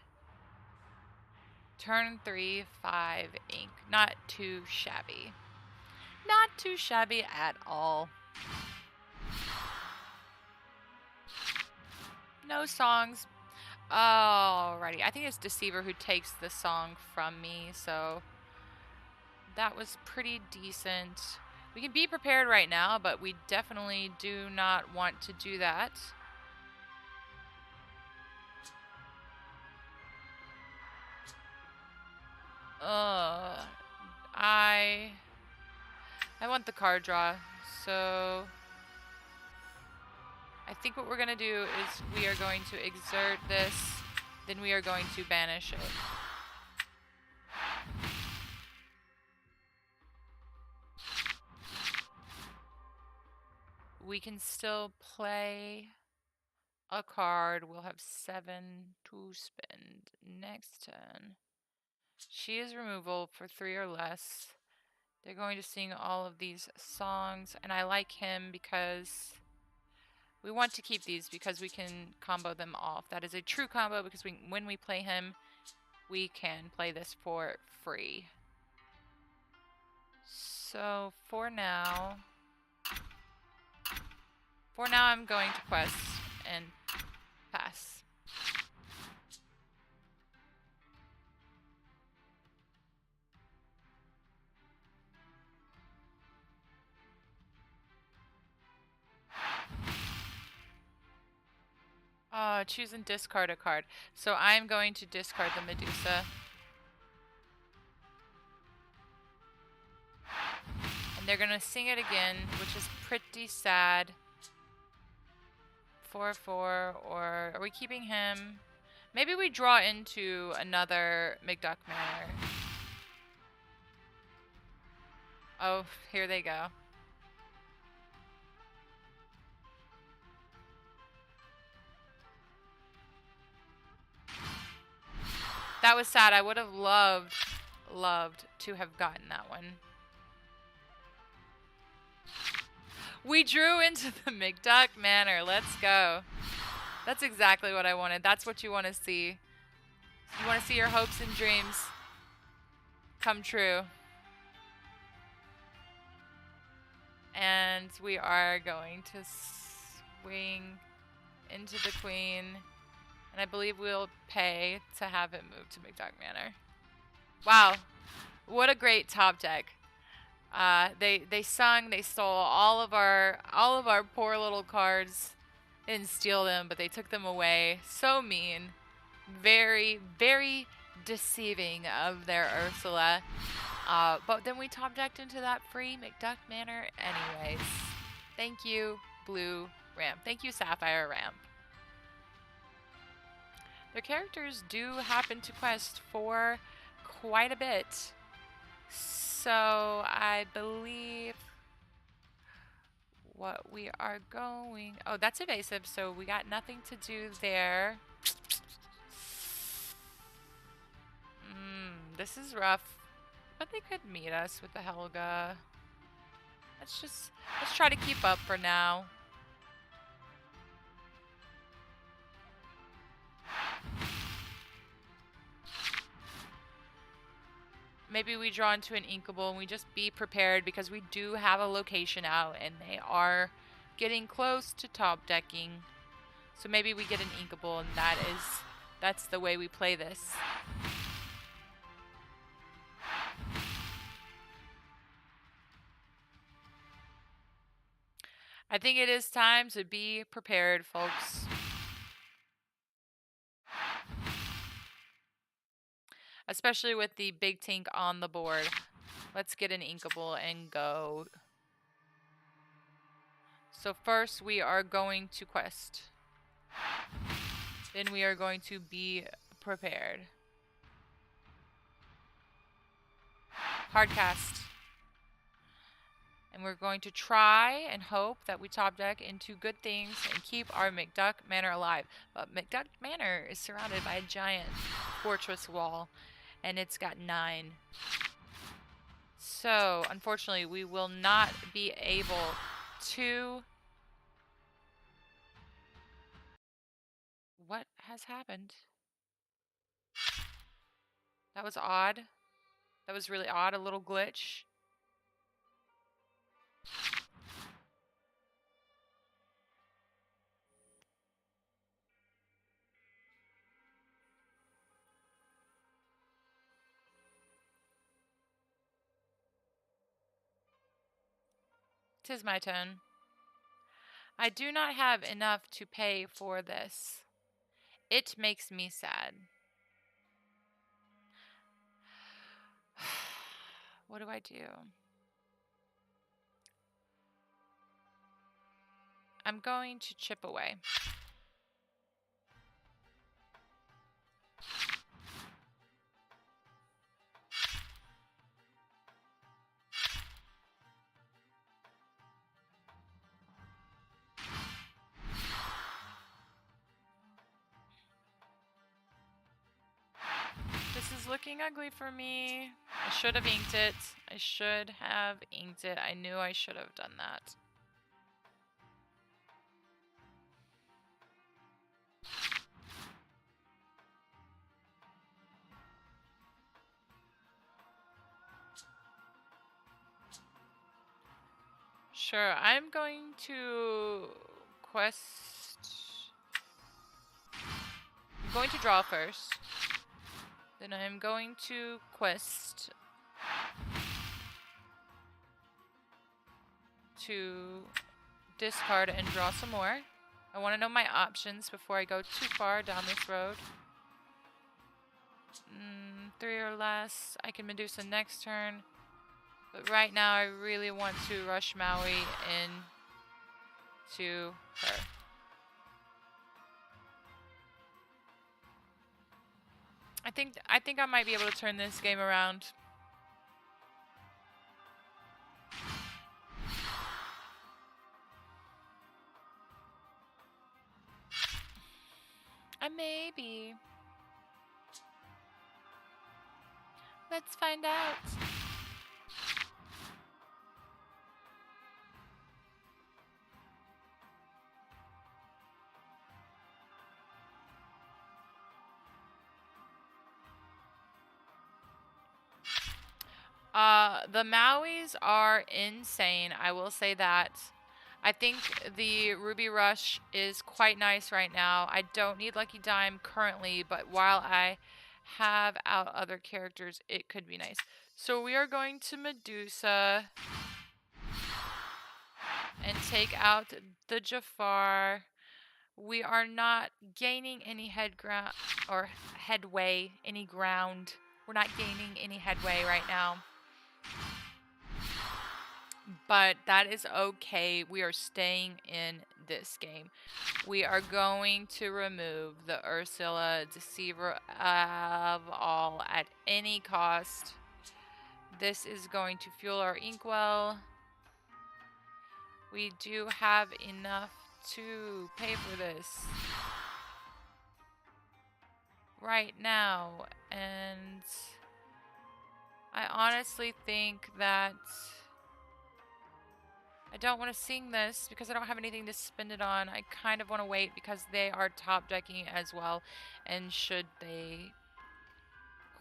Turn 3, 5 ink. Not too shabby. Not too shabby at all. No songs. Alrighty. I think it's Deceiver who takes the song from me, so that was pretty decent. We can be prepared right now, but we definitely do not want to do that. I want the card draw, so I think what we're going to do is we are going to exert this, then we are going to banish it. We can still play a card. We'll have 7 to spend next turn. She is removal for 3 or less. They're going to sing all of these songs, and I like him because we want to keep these because we can combo them off. That is a true combo because when we play him, we can play this for free. So for now I'm going to quest and pass. Choose and discard a card. So I'm going to discard the Medusa. And they're going to sing it again, which is pretty sad. 4/4, or are we keeping him? Maybe we draw into another McDuck Manor. Oh, here they go. That was sad. I would have loved to have gotten that one. We drew into the McDuck Manor. Let's go. That's exactly what I wanted. That's what you want to see. You want to see your hopes and dreams come true. And we are going to swing into the queen. And I believe we'll pay to have it move to McDuck Manor. Wow. What a great top deck. They stole all of our poor little cards. They didn't steal them, but they took them away. So mean. Very, very deceiving of their Ursula. But then we top decked into that free McDuck Manor anyways. Thank you, Blue Ramp. Thank you, Sapphire Ramp. Their characters do happen to quest for quite a bit. So I believe what we are going... Oh, that's evasive, so we got nothing to do there. This is rough. But they could meet us with the Helga. Let's try to keep up for now. Maybe we draw into an Inkable and we just be prepared because we do have a location out and they are getting close to top decking. So maybe we get an Inkable and that's the way we play this. I think it is time to be prepared, folks. Especially with the big tank on the board. Let's get an Inkable and go. So first we are going to quest. Then we are going to be prepared. Hardcast. And we're going to try and hope that we top deck into good things and keep our McDuck Manor alive. But McDuck Manor is surrounded by a giant fortress wall, and it's got 9. So, unfortunately, we will not be able to... What has happened? That was odd. That was really odd, a little glitch. Tis my turn. I do not have enough to pay for this. It makes me sad. What do I do? I'm going to chip away. This is looking ugly for me. I should have inked it. I should have inked it. I knew I should have done that. Sure, I'm going to quest... I'm going to draw first. Then I'm going to quest to discard and draw some more. I want to know my options before I go too far down this road. 3 or less. I can Medusa next turn. But right now I really want to rush Maui in to her. I think I might be able to turn this game around. Maybe. Let's find out. The Mauis are insane. I will say that. I think the Ruby Rush is quite nice right now. I don't need Lucky Dime currently, but while I have out other characters, it could be nice. So we are going to Medusa and take out the Jafar. We are not gaining any headway, any ground. We're not gaining any headway right now. But that is okay. We are staying in this game. We are going to remove the Ursula Deceiver of all at any cost. This is going to fuel our inkwell. We do have enough to pay for this right now. And I honestly think that I don't want to sing this because I don't have anything to spend it on. I kind of want to wait because they are top decking as well. And should they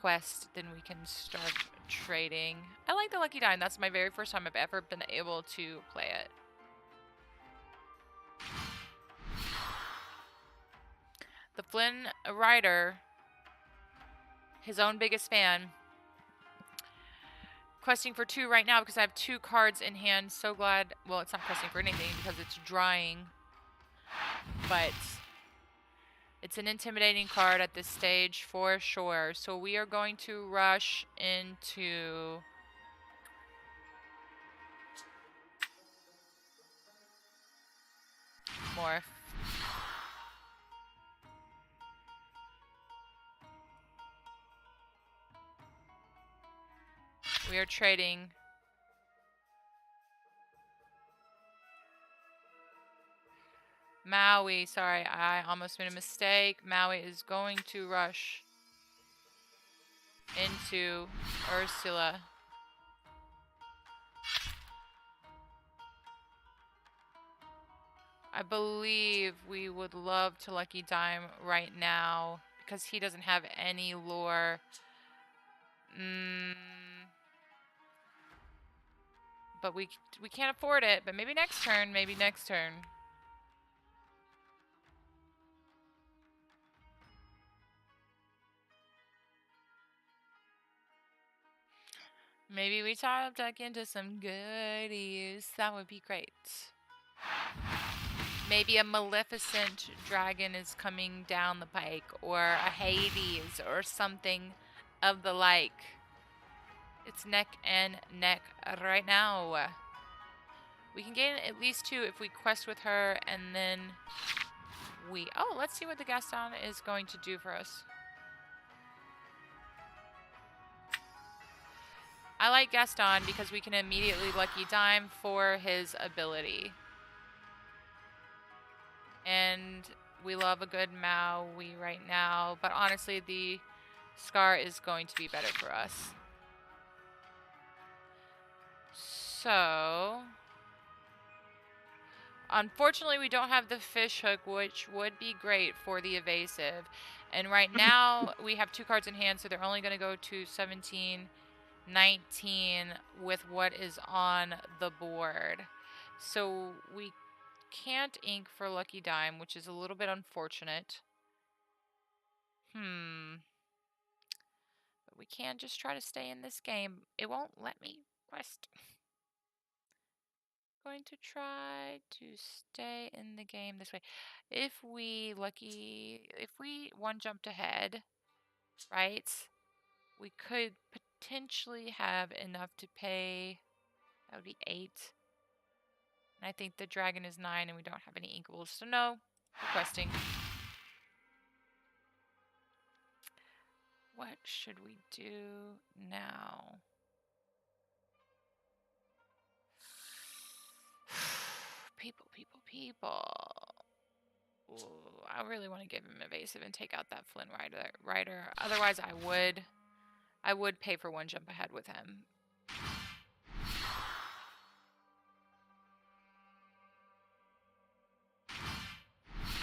quest, then we can start trading. I like the Lucky Dime. That's my very first time I've ever been able to play it. The Flynn Rider, his own biggest fan, questing for 2 right now because I have 2 cards in hand. So glad. Well, it's not questing for anything because it's drying. But it's an intimidating card at this stage for sure. So we are going to rush into Morph. We are trading. Maui, sorry, I almost made a mistake. Maui is going to rush into Ursula. I believe we would love to Lucky Dime right now because he doesn't have any lore. But we can't afford it. But maybe next turn. Maybe next turn. Maybe we top deck into some goodies. That would be great. Maybe a Maleficent dragon is coming down the pike, or a Hades, or something of the like. It's neck and neck right now. We can gain at least 2 if we quest with her, and then oh, let's see what the Gaston is going to do for us. I like Gaston because we can immediately Lucky Dime for his ability. And we love a good Maui right now, but honestly, the Scar is going to be better for us. So, unfortunately, we don't have the fish hook, which would be great for the evasive. And right now, we have 2 cards in hand, so they're only going to go to 17, 19 with what is on the board. So we can't ink for Lucky Dime, which is a little bit unfortunate. But we can just try to stay in this game. It won't let me quest. Going to try to stay in the game this way. If we one jumped ahead, right, we could potentially have enough to pay. That would be 8. And I think the dragon is 9 and we don't have any equals. So no, requesting. What should we do now? People. Ooh, I really want to give him evasive and take out that Flynn Rider. Otherwise, I would. I would pay for one jump ahead with him.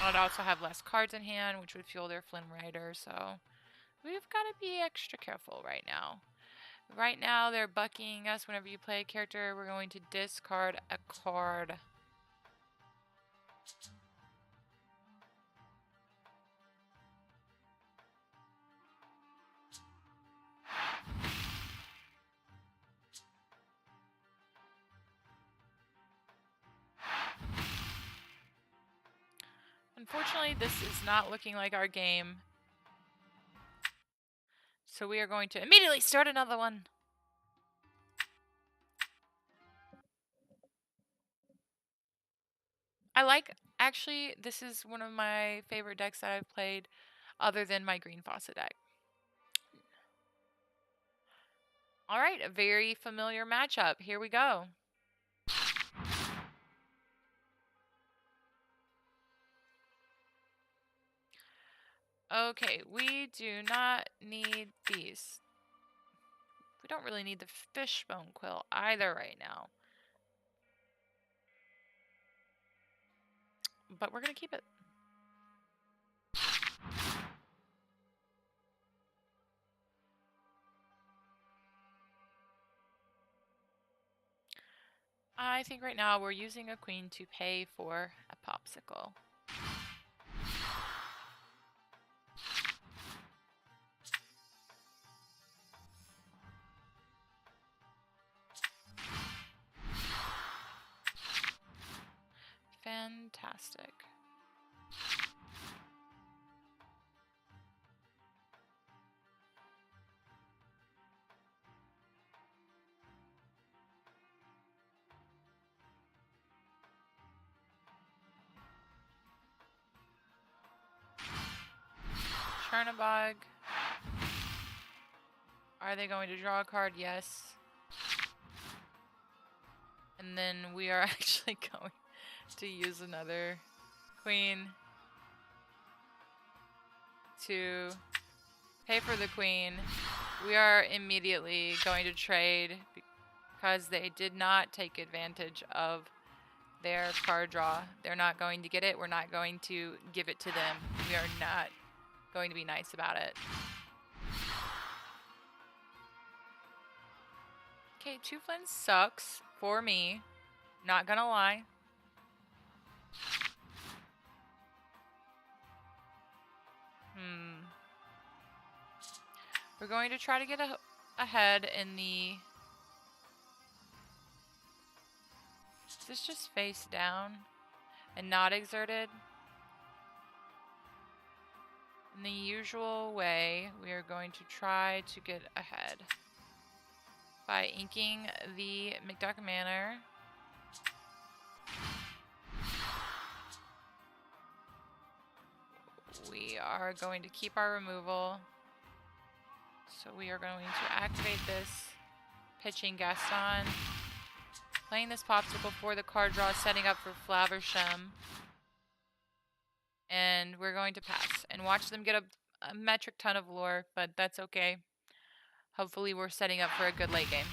I'd also have less cards in hand, which would fuel their Flynn Rider, so we've got to be extra careful right now. Right now, they're bucking us. Whenever you play a character, we're going to discard a card. Unfortunately, this is not looking like our game. So we are going to immediately start another one. Actually, this is one of my favorite decks that I've played other than my Green Faucet deck. All right, a very familiar matchup. Here we go. Okay, we do not need these. We don't really need the fishbone quill either right now. But we're going to keep it. I think right now we're using a queen to pay for a popsicle. Fantastic. Chernabog. Are they going to draw a card? Yes. And then we are actually going to use another queen to pay for the queen. We are immediately going to trade because they did not take advantage of their card draw. They're not going to get it. We're not going to give it to them. We are not going to be nice about it. Okay, 2 Flynn sucks for me. Not gonna lie. We're going to try to get ahead in the... Is this just face down and not exerted? In the usual way, we are going to try to get ahead by inking the McDuck Manor. We are going to keep our removal. So we are going to activate this pitching Gaston. Playing this popsicle for the card draw, setting up for Flaversham. And we're going to pass and watch them get a metric ton of lore, but that's okay. Hopefully we're setting up for a good late game.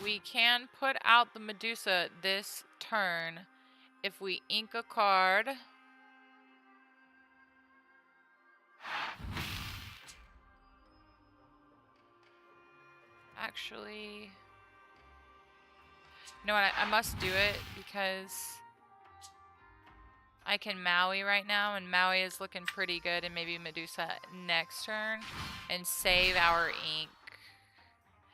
We can put out the Medusa this turn if we ink a card. Actually, you know what? I must do it because I can Maui right now, and Maui is looking pretty good, and maybe Medusa next turn, and save our ink.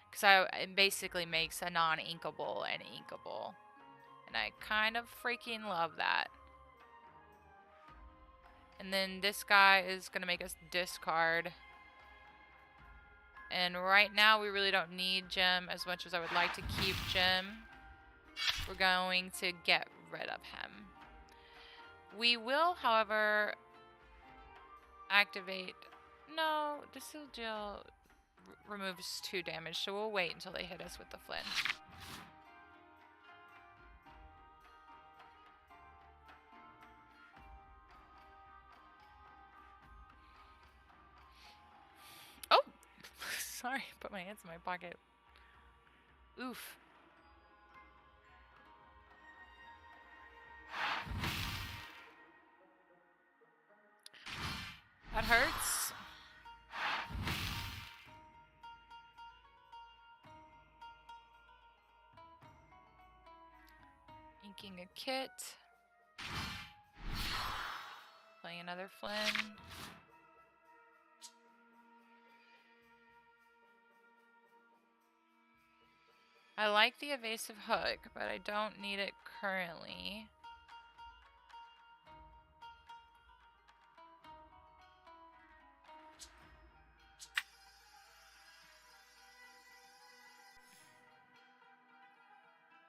Because it basically makes a non-inkable an inkable. And I kind of freaking love that. And then this guy is going to make us discard. And right now we really don't need Jim as much as I would like to keep Jim. We're going to get rid of him. We will, however, activate... No, Distilled Gel removes 2 damage, so we'll wait until they hit us with the Flynn. Sorry, put my hands in my pocket. Oof. That hurts. Inking a kit. Playing another Flynn. I like the evasive hook, but I don't need it currently.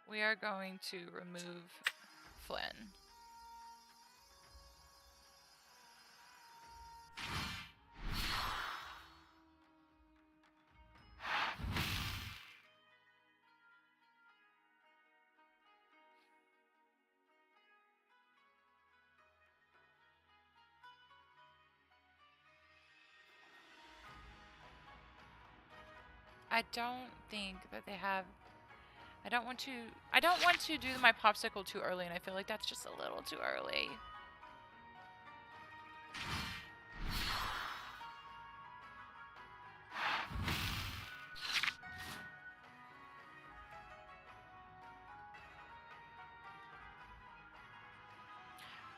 We are going to remove Flynn. I don't think that they have. I don't want to do my popsicle too early, and I feel like that's just a little too early.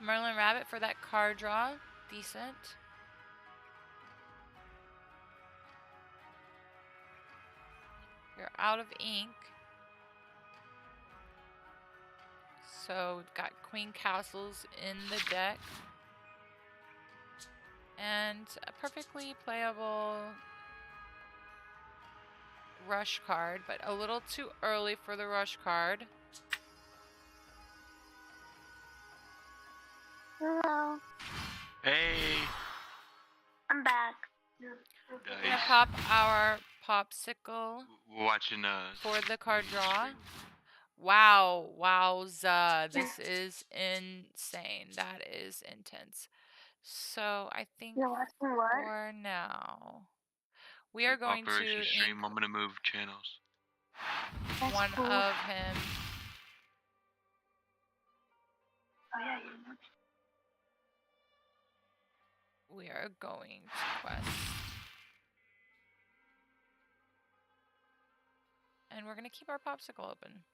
Merlin Rabbit for that card draw. Decent. You're out of ink. So we've got Queen Castles in the deck. And a perfectly playable rush card, but a little too early for the rush card. Hello. Hey. I'm back. We're gonna pop our popsicle. Watching for the card draw. Wow, wowza, this is insane. That is intense. So I think for now we are going to stream. I'm gonna move channels. One of him. Oh yeah, we are going to quest. And we're going to keep our popsicle open.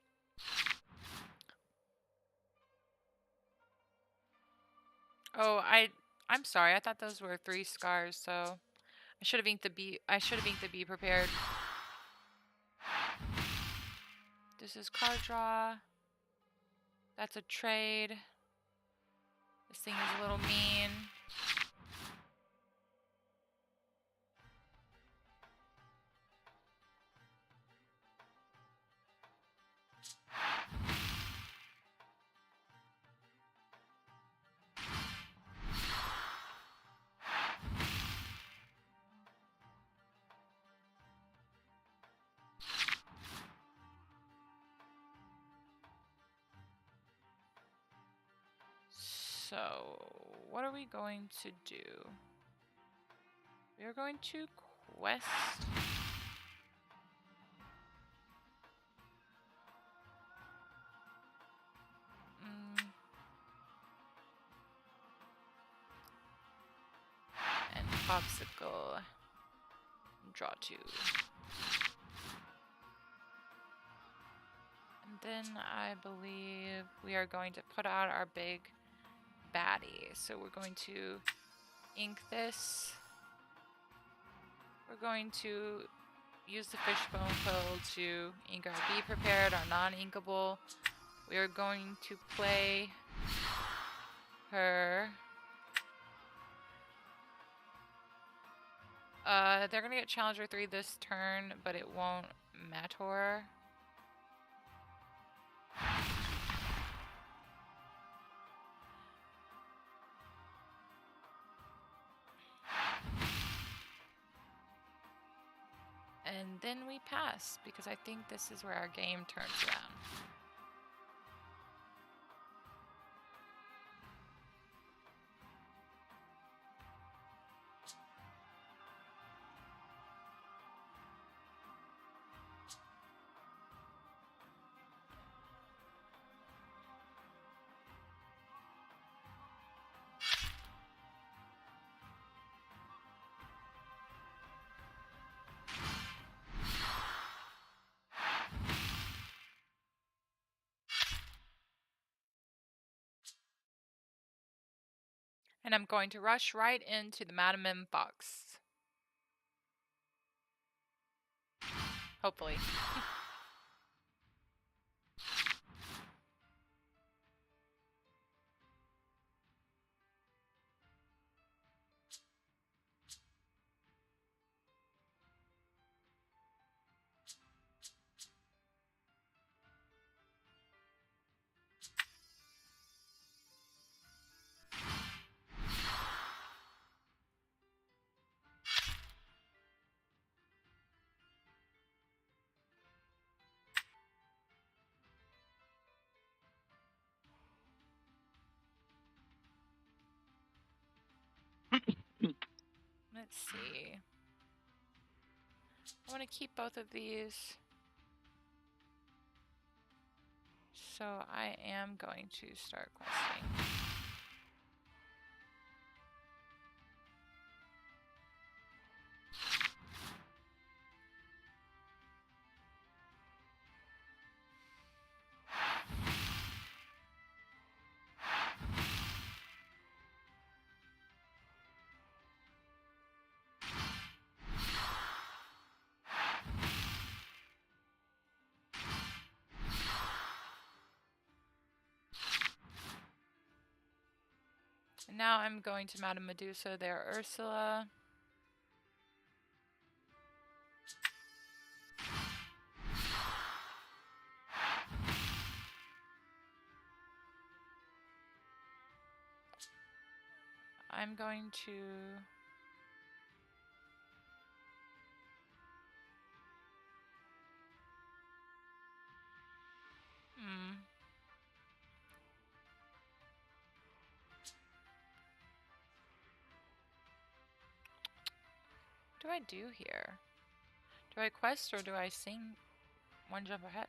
Oh, I'm sorry. I thought those were 3 scars, so I should have inked the B. I should have inked the B prepared. This is card draw. That's a trade. This thing is a little mean. So, what are we going to do? We are going to quest. And popsicle. Draw 2. And then I believe we are going to put out our big baddie. So we're going to ink this. We're going to use the fishbone quill to ink our Be Prepared, our non-inkable. We are going to play her. They're going to get Challenger 3 this turn, but it won't matter. And then we pass, because I think this is where our game turns around. And I'm going to rush right into the Madam M box. Hopefully. Let's see. I want to keep both of these. So I am going to start questing. And now I'm going to Madame Medusa, there Ursula. I'm going to... What do I do here? Do I quest or do I sing one jump ahead?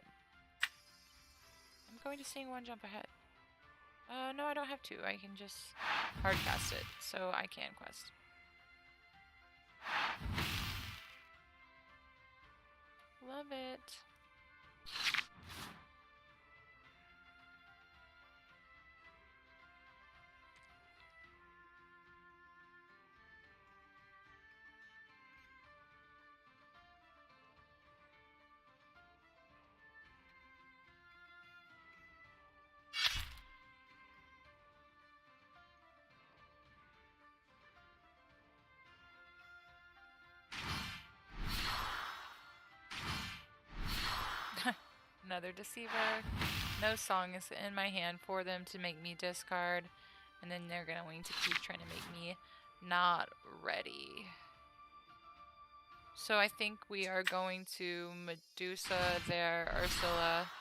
I'm going to sing one jump ahead. No, I don't have to. I can just hardcast it, so I can quest. Love it. Another deceiver. No song is in my hand for them to make me discard. And then they're going to keep trying to make me not ready. So I think we are going to Medusa there, Ursula.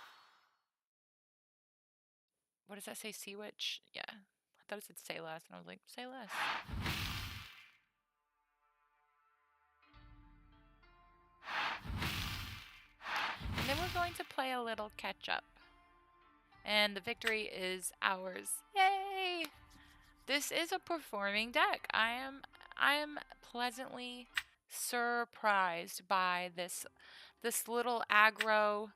What does that say? Sea Witch? Yeah. I thought it said say less, and I was like, say less. And then we're going to play a little catch up. And the victory is ours. Yay! This is a performing deck. I am pleasantly surprised by this little aggro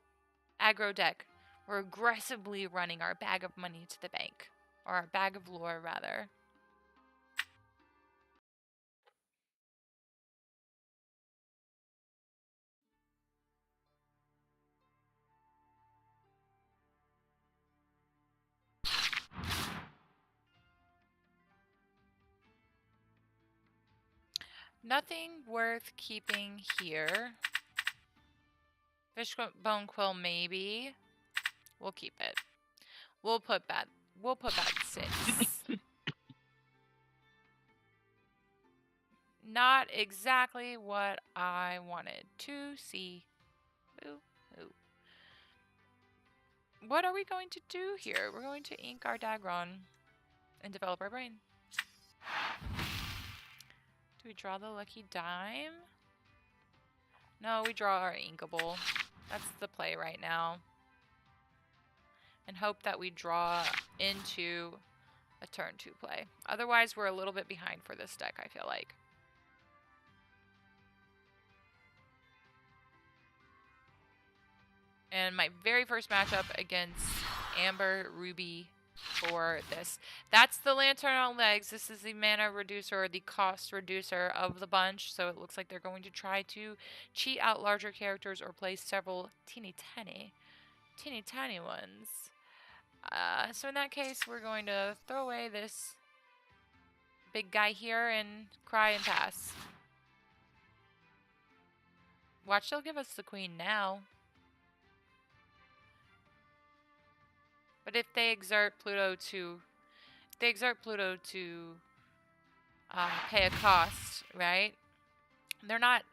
deck. We're aggressively running our bag of money to the bank. Or our bag of lore, rather. Nothing worth keeping here. Fishbone Quill, maybe. We'll keep it. We'll put back 6. Not exactly what I wanted to see. Ooh, ooh. What are we going to do here? We're going to ink our Dagron and develop our brain. Do we draw the lucky dime? No, we draw our inkable. That's the play right now. And hope that we draw into a turn 2 play. Otherwise, we're a little bit behind for this deck, I feel like. And my very first matchup against Amber, Ruby, for this. That's the Lantern on Legs. This is the mana reducer, or the cost reducer of the bunch. So it looks like they're going to try to cheat out larger characters or play several teeny tiny ones. So in that case, we're going to throw away this big guy here and cry and pass. Watch, they'll give us the queen now. But if they exert Pluto to pay a cost, right? They're not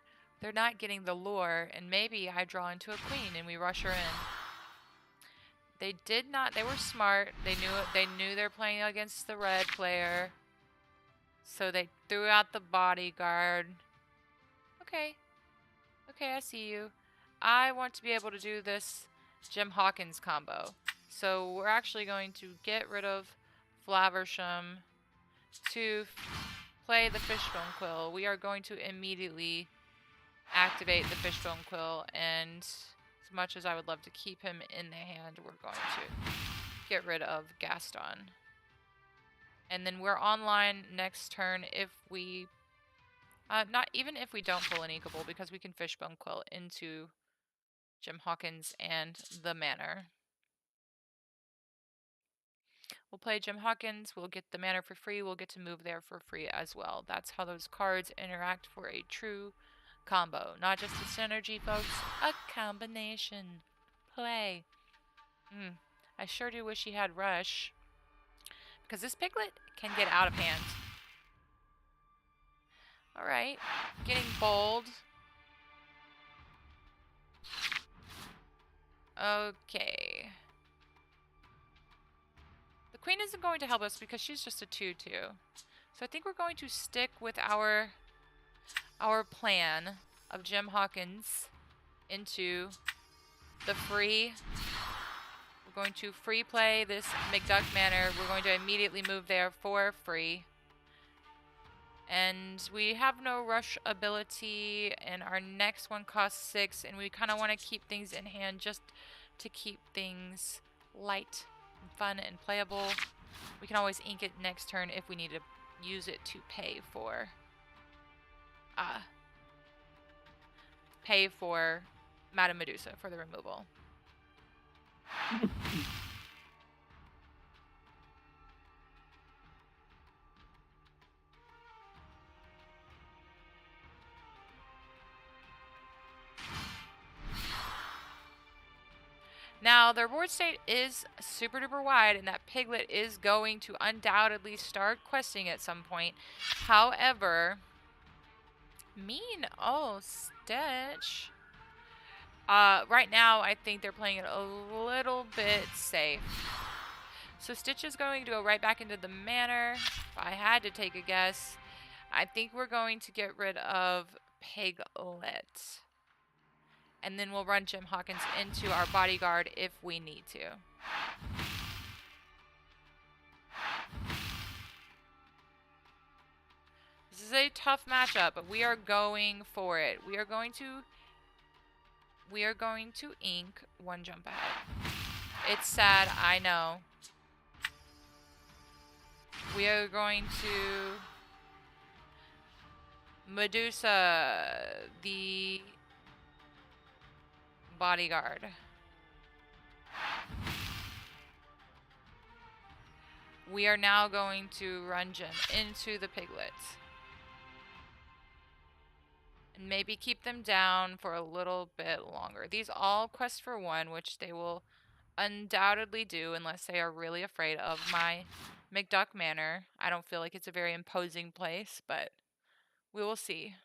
getting the lure, and maybe I draw into a queen and we rush her in. They did not. They were smart. They knew they're playing against the red player, so they threw out the bodyguard. Okay, I see you. I want to be able to do this Jim Hawkins combo. So we're actually going to get rid of Flaversham to play the Fishbone Quill. We are going to immediately activate the Fishbone Quill, and as much as I would love to keep him in the hand, we're going to get rid of Gaston. And then we're online next turn if we... not even if we don't pull an Inkable, because we can Fishbone Quill into Jim Hawkins and the Manor. We'll play Jim Hawkins, we'll get the Manor for free, we'll get to move there for free as well. That's how those cards interact for a true combo. Not just a synergy, folks, a combination play. I sure do wish he had Rush, because this Piglet can get out of hand. Alright, getting bold. Okay. The queen isn't going to help us because she's just a 2/2. So I think we're going to stick with our plan of Jim Hawkins into the free. We're going to free play this McDuck Manor. We're going to immediately move there for free. And we have no rush ability, and our next one costs 6, and we kind of want to keep things in hand just to keep things light and fun and playable. We can always ink it next turn if we need to use it to pay for Madame Medusa for the removal. Now, their board state is super duper wide, and that Piglet is going to undoubtedly start questing at some point. However, Stitch. Right now, I think they're playing it a little bit safe. So Stitch is going to go right back into the Manor. If I had to take a guess, I think we're going to get rid of Piglet. And then we'll run Jim Hawkins into our bodyguard if we need to. This is a tough matchup, but we are going for it. We are going to ink one jump ahead. It's sad, I know. We are going to Medusa the bodyguard. We are now going to run Jim into the Piglet. And maybe keep them down for a little bit longer. These all quest for 1, which they will undoubtedly do unless they are really afraid of my McDuck Manor. I don't feel like it's a very imposing place, but we will see.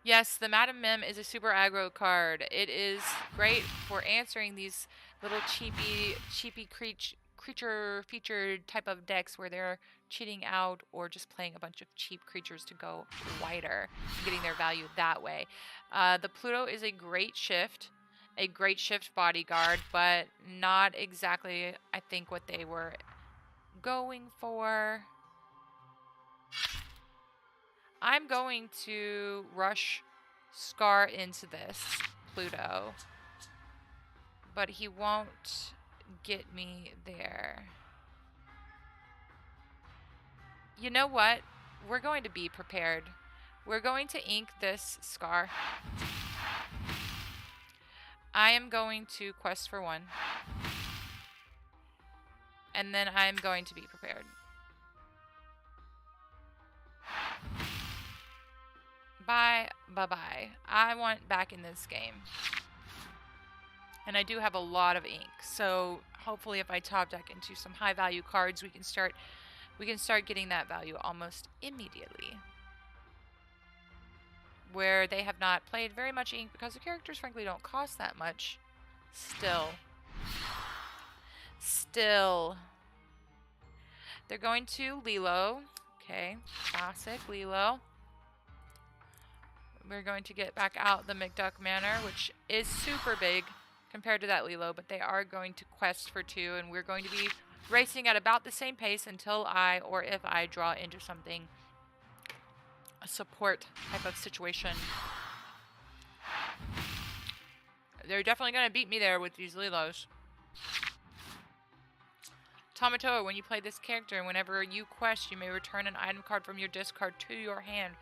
Yes, the Madam Mim is a super aggro card. It is great for answering these little cheapy creature featured type of decks where they're cheating out or just playing a bunch of cheap creatures to go wider, getting their value that way. The Pluto is a great shift bodyguard, but not exactly, I think, what they were going for. I'm going to rush Scar into this Pluto, but he won't get me there. You know what? We're going to be prepared. We're going to ink this scar. I am going to quest for 1. And then I'm going to be prepared. Bye. Bye-bye. I want back in this game. And I do have a lot of ink. So hopefully if I top deck into some high value cards, we can start getting that value almost immediately. Where they have not played very much ink because the characters frankly don't cost that much. Still. They're going to Lilo. Okay, classic Lilo. We're going to get back out the McDuck Manor, which is super big compared to that Lilo, but they are going to quest for 2, and we're going to be racing at about the same pace until I, or if I draw into something, a support type of situation. They're definitely going to beat me there with these Lilos. Tamatoa, when you play this character, whenever you quest, you may return an item card from your discard to your hand.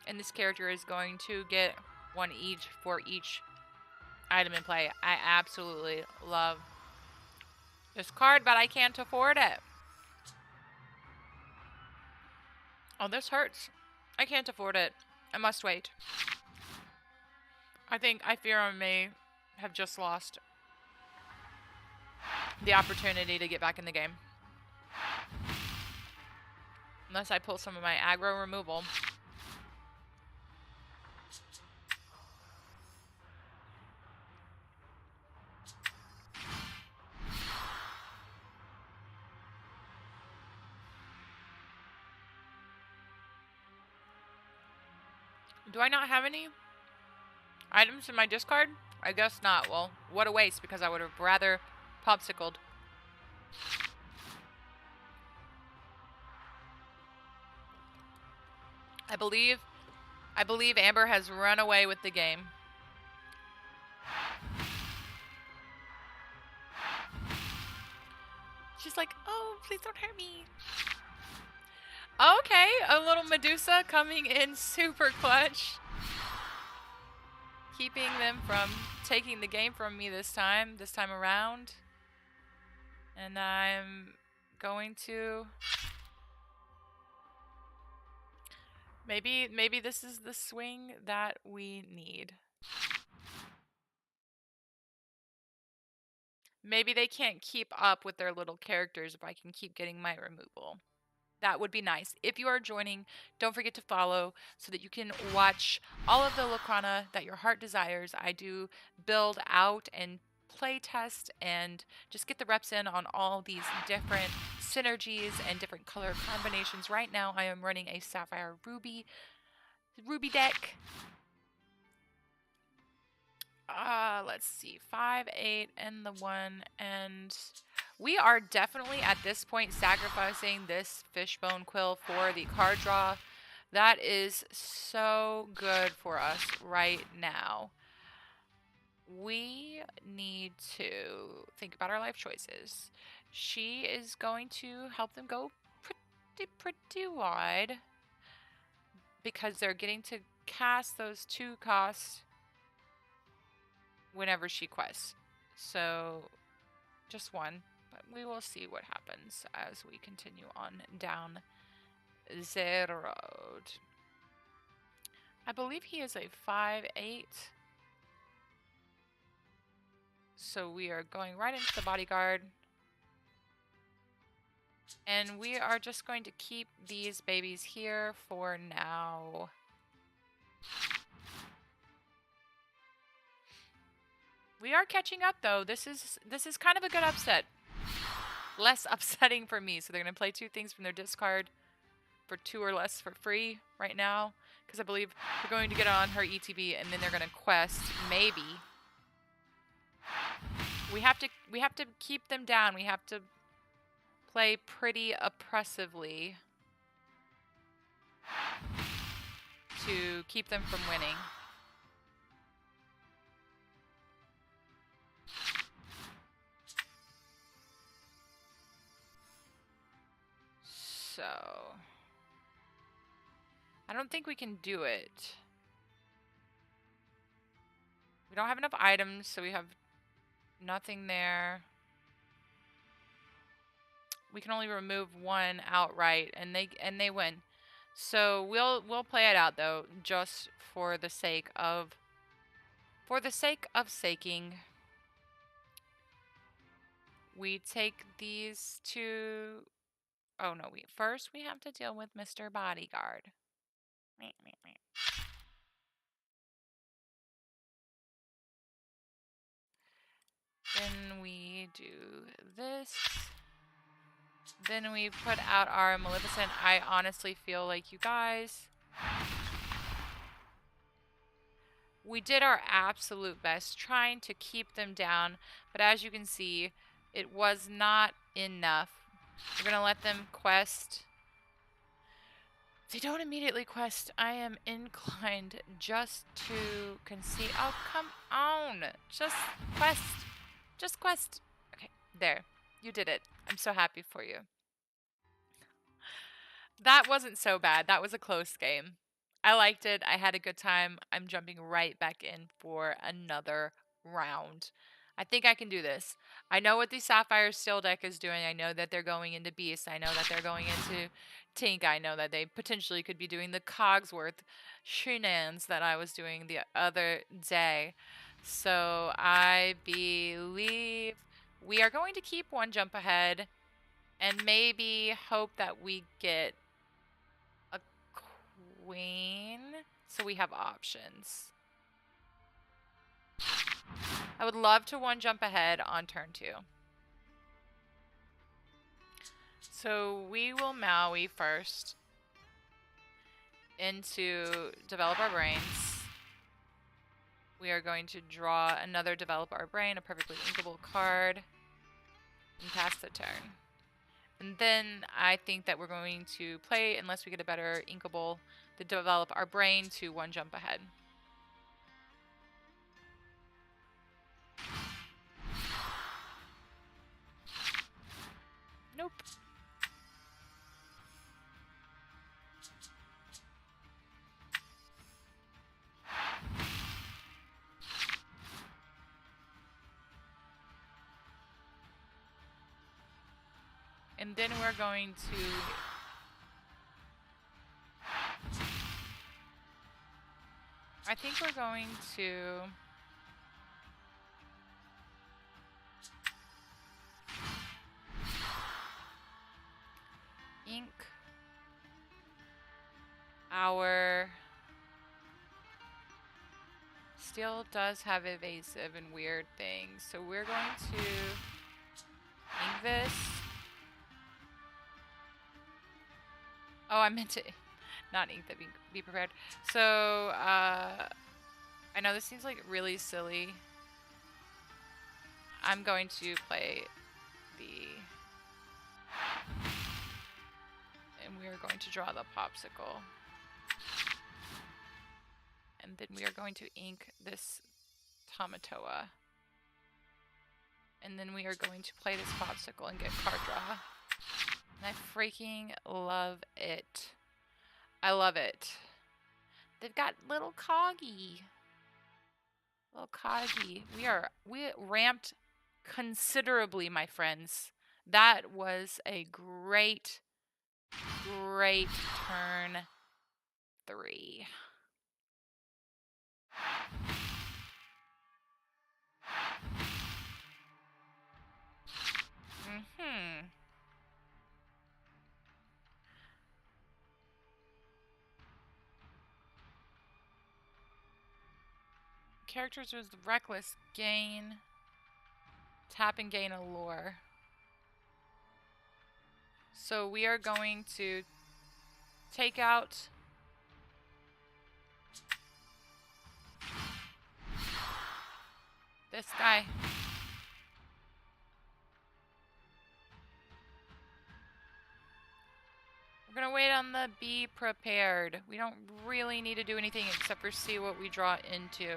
And this character is going to get 1 each for each item in play. I absolutely love this card, but I can't afford it. Oh, this hurts. I can't afford it. I must wait. I fear I may have just lost the opportunity to get back in the game. Unless I pull some of my aggro removal. Do I not have any items in my discard? I guess not. Well, what a waste, because I would have rather popsicled. I believe Amber has run away with the game. She's like, oh, please don't hurt me. Okay, a little Medusa coming in super clutch. Keeping them from taking the game from me this time around. And I'm going to... Maybe this is the swing that we need. Maybe they can't keep up with their little characters if I can keep getting my removal. That would be nice. If you are joining, don't forget to follow so that you can watch all of the Lacrana that your heart desires. I do build out and play test and just get the reps in on all these different synergies and different color combinations. Right now I am running a Sapphire+Ruby deck. Let's see, 5, 8, and the 1, and we are definitely at this point sacrificing this Fishbone Quill for the card draw. That is so good for us right now. We need to think about our life choices. She is going to help them go pretty wide because they're getting to cast those 2 costs whenever she quests. So just 1, but we will see what happens as we continue on down the road. I believe he is a 5/8. So we are going right into the bodyguard. And we are just going to keep these babies here for now. We are catching up though. This is kind of a good upset. Less upsetting for me. So they're going to play 2 things from their discard for 2 or less for free right now. Because I believe they're going to get on her ETB and then they're going to quest, maybe. We have to keep them down. We have to play pretty oppressively to keep them from winning. So I don't think we can do it. We don't have enough items, so we have nothing there. We can only remove one outright, and they win. So we'll play it out though, just for the sake of saking. We take these two. Oh no, first we have to deal with Mr. Bodyguard. Then we do this. Then we put out our Maleficent. I honestly feel like, you guys, we did our absolute best trying to keep them down, but as you can see, it was not enough. We're going to let them quest. If they don't immediately quest, I am inclined just to concede. Oh, come on. Just quest. Just quest. Okay, there. You did it. I'm so happy for you. That wasn't so bad. That was a close game. I liked it. I had a good time. I'm jumping right back in for another round. I think I can do this. I know what the Sapphire Steel deck is doing. I know that they're going into Beast. I know that they're going into Tink. I know that they potentially could be doing the Cogsworth shenanigans that I was doing the other day. So I believe we are going to keep one jump ahead and maybe hope that we get a queen so we have options. I would love to one jump ahead on turn 2. So we will Maui first into Develop Our Brains. We are going to draw another Develop Our Brain, a perfectly inkable card, and pass the turn. And then I think that we're going to play, unless we get a better inkable, to Develop Our Brain to one jump ahead. Nope. And then we're going to I think we're going to ink our steel does have evasive and weird things. So we're going to ink this. Oh, I meant to not ink that, be prepared. So, I know this seems like really silly. I'm going to play the... And we are going to draw the popsicle. And then we are going to ink this Tamatoa. And then we are going to play this popsicle and get card draw. And I freaking love it. I love it. They've got little Coggy. Little Coggy. We ramped considerably, my friends. That was a great turn 3. Characters with reckless gain. Tap and gain a lore. So we are going to take out this guy. We're gonna wait on the be prepared. We don't really need to do anything except for see what we draw into.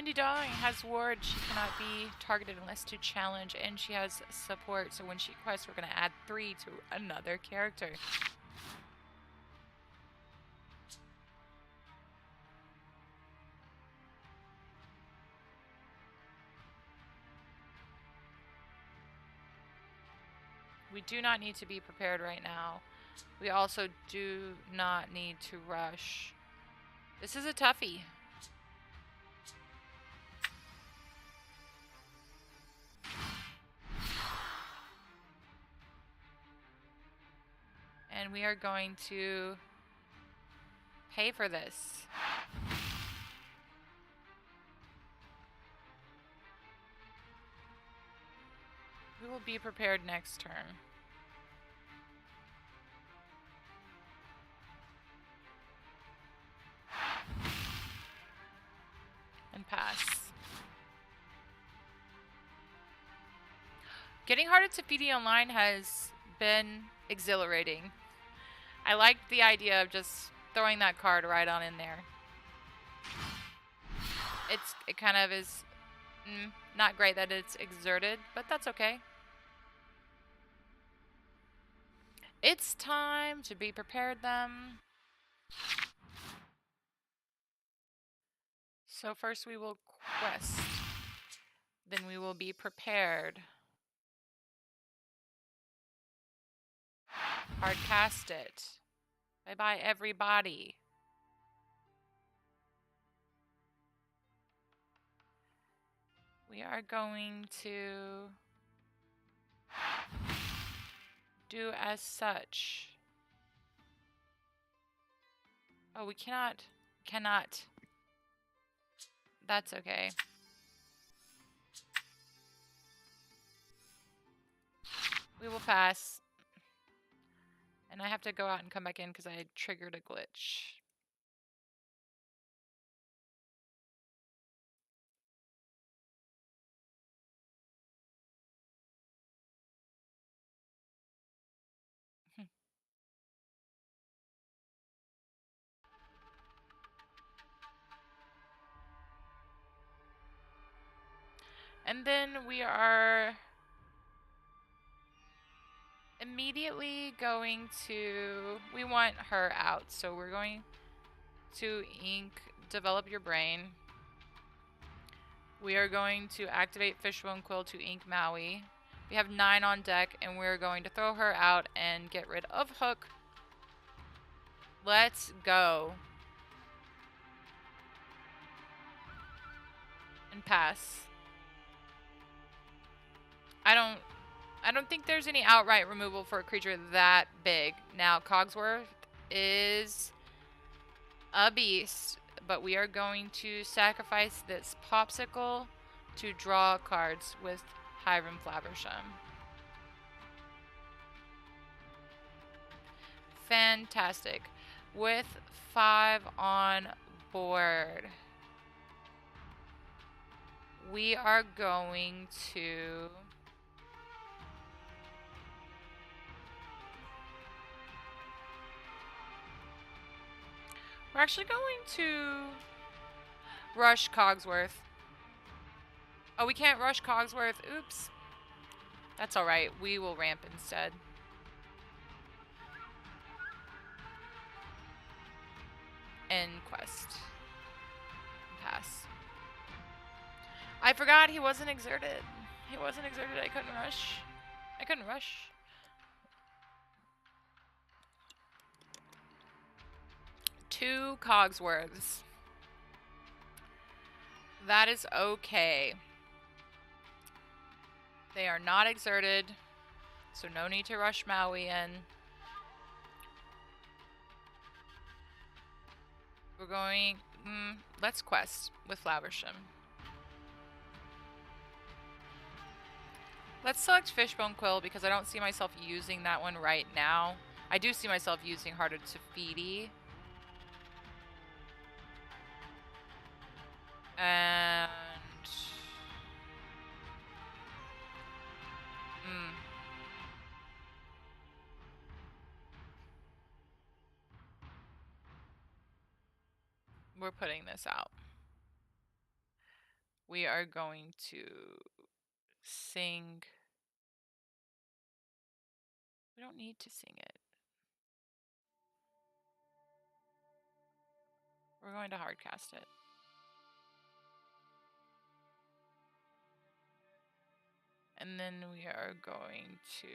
Windy Dawing has ward. She cannot be targeted unless to challenge, and she has support. So when she quests, we're going to add 3 to another character. We do not need to be prepared right now. We also do not need to rush. This is a toughie. And we are going to pay for this. We will be prepared next turn. And pass. Getting hard at Sapphire Online has been exhilarating. I like the idea of just throwing that card right on in there. It kind of is not great that it's exerted, but that's okay. It's time to be prepared them. So first we will quest. Then we will be prepared. Hard cast it. Bye-bye everybody. We are going to do as such. Oh, we cannot. That's okay. We will pass. And I have to go out and come back in because I had triggered a glitch. And then we are immediately going to, we want her out, so we're going to ink Develop Your Brain. We are going to activate Fishbone Quill to ink Maui. We have 9 on deck, and we're going to throw her out and get rid of Hook. Let's go. And pass. I don't think there's any outright removal for a creature that big. Now, Cogsworth is a beast, but we are going to sacrifice this Popsicle to draw cards with Hiram Flaversham. Fantastic. With 5 on board, we are going to we're actually going to rush Cogsworth. Oh, we can't rush Cogsworth. Oops. That's alright. We will ramp instead. End quest. Pass. I forgot he wasn't exerted. He wasn't exerted. I couldn't rush. 2 Cogsworths. That is okay. They are not exerted, so no need to rush Maui in. We're going, let's quest with Flaversham. Let's select Fishbone Quill because I don't see myself using that one right now. I do see myself using Hearted Tafiti. And we're putting this out. we are going to sing. We don't need to sing it. We're going to hardcast it. And then we are going to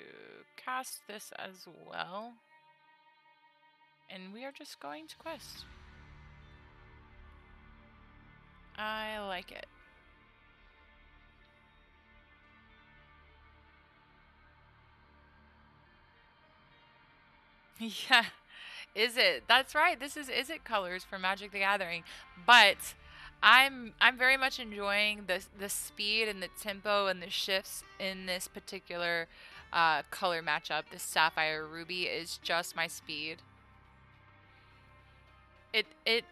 cast this as well. And we are just going to quest. I like it. Yeah. Is it? That's right. This is it colors for Magic the Gathering. But I'm very much enjoying the speed and the tempo and the shifts in this particular color matchup. This Sapphire+Ruby is just my speed. It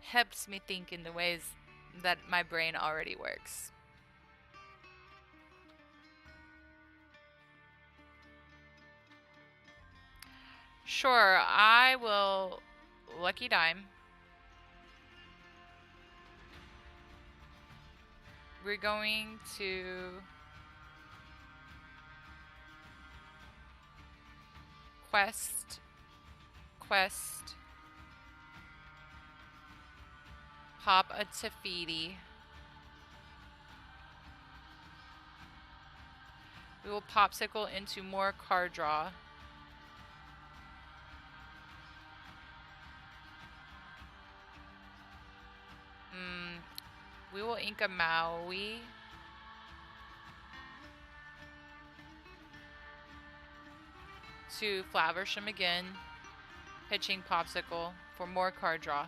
helps me think in the ways that my brain already works. Sure, I will lucky dime. We're going to quest, pop a Tafiti. We will popsicle into more card draw. We will ink a Maui. To Flaversham again. Pitching popsicle for more card draw.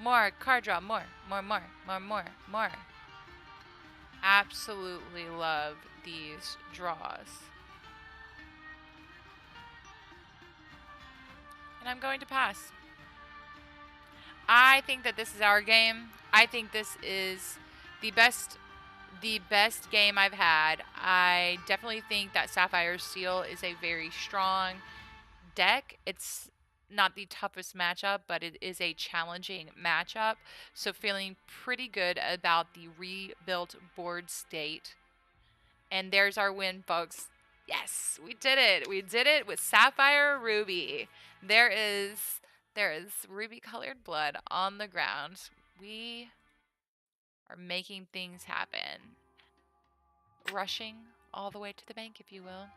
More card draw, more. Absolutely love these draws. And I'm going to pass. I think that this is our game. I think this is the best game I've had. I definitely think that Sapphire Steel is a very strong deck. It's not the toughest matchup, but it is a challenging matchup. So feeling pretty good about the rebuilt board state. And there's our win, folks. Yes, we did it. We did it with Sapphire+Ruby. There is ruby colored blood on the ground. We are making things happen. Rushing all the way to the bank, if you will.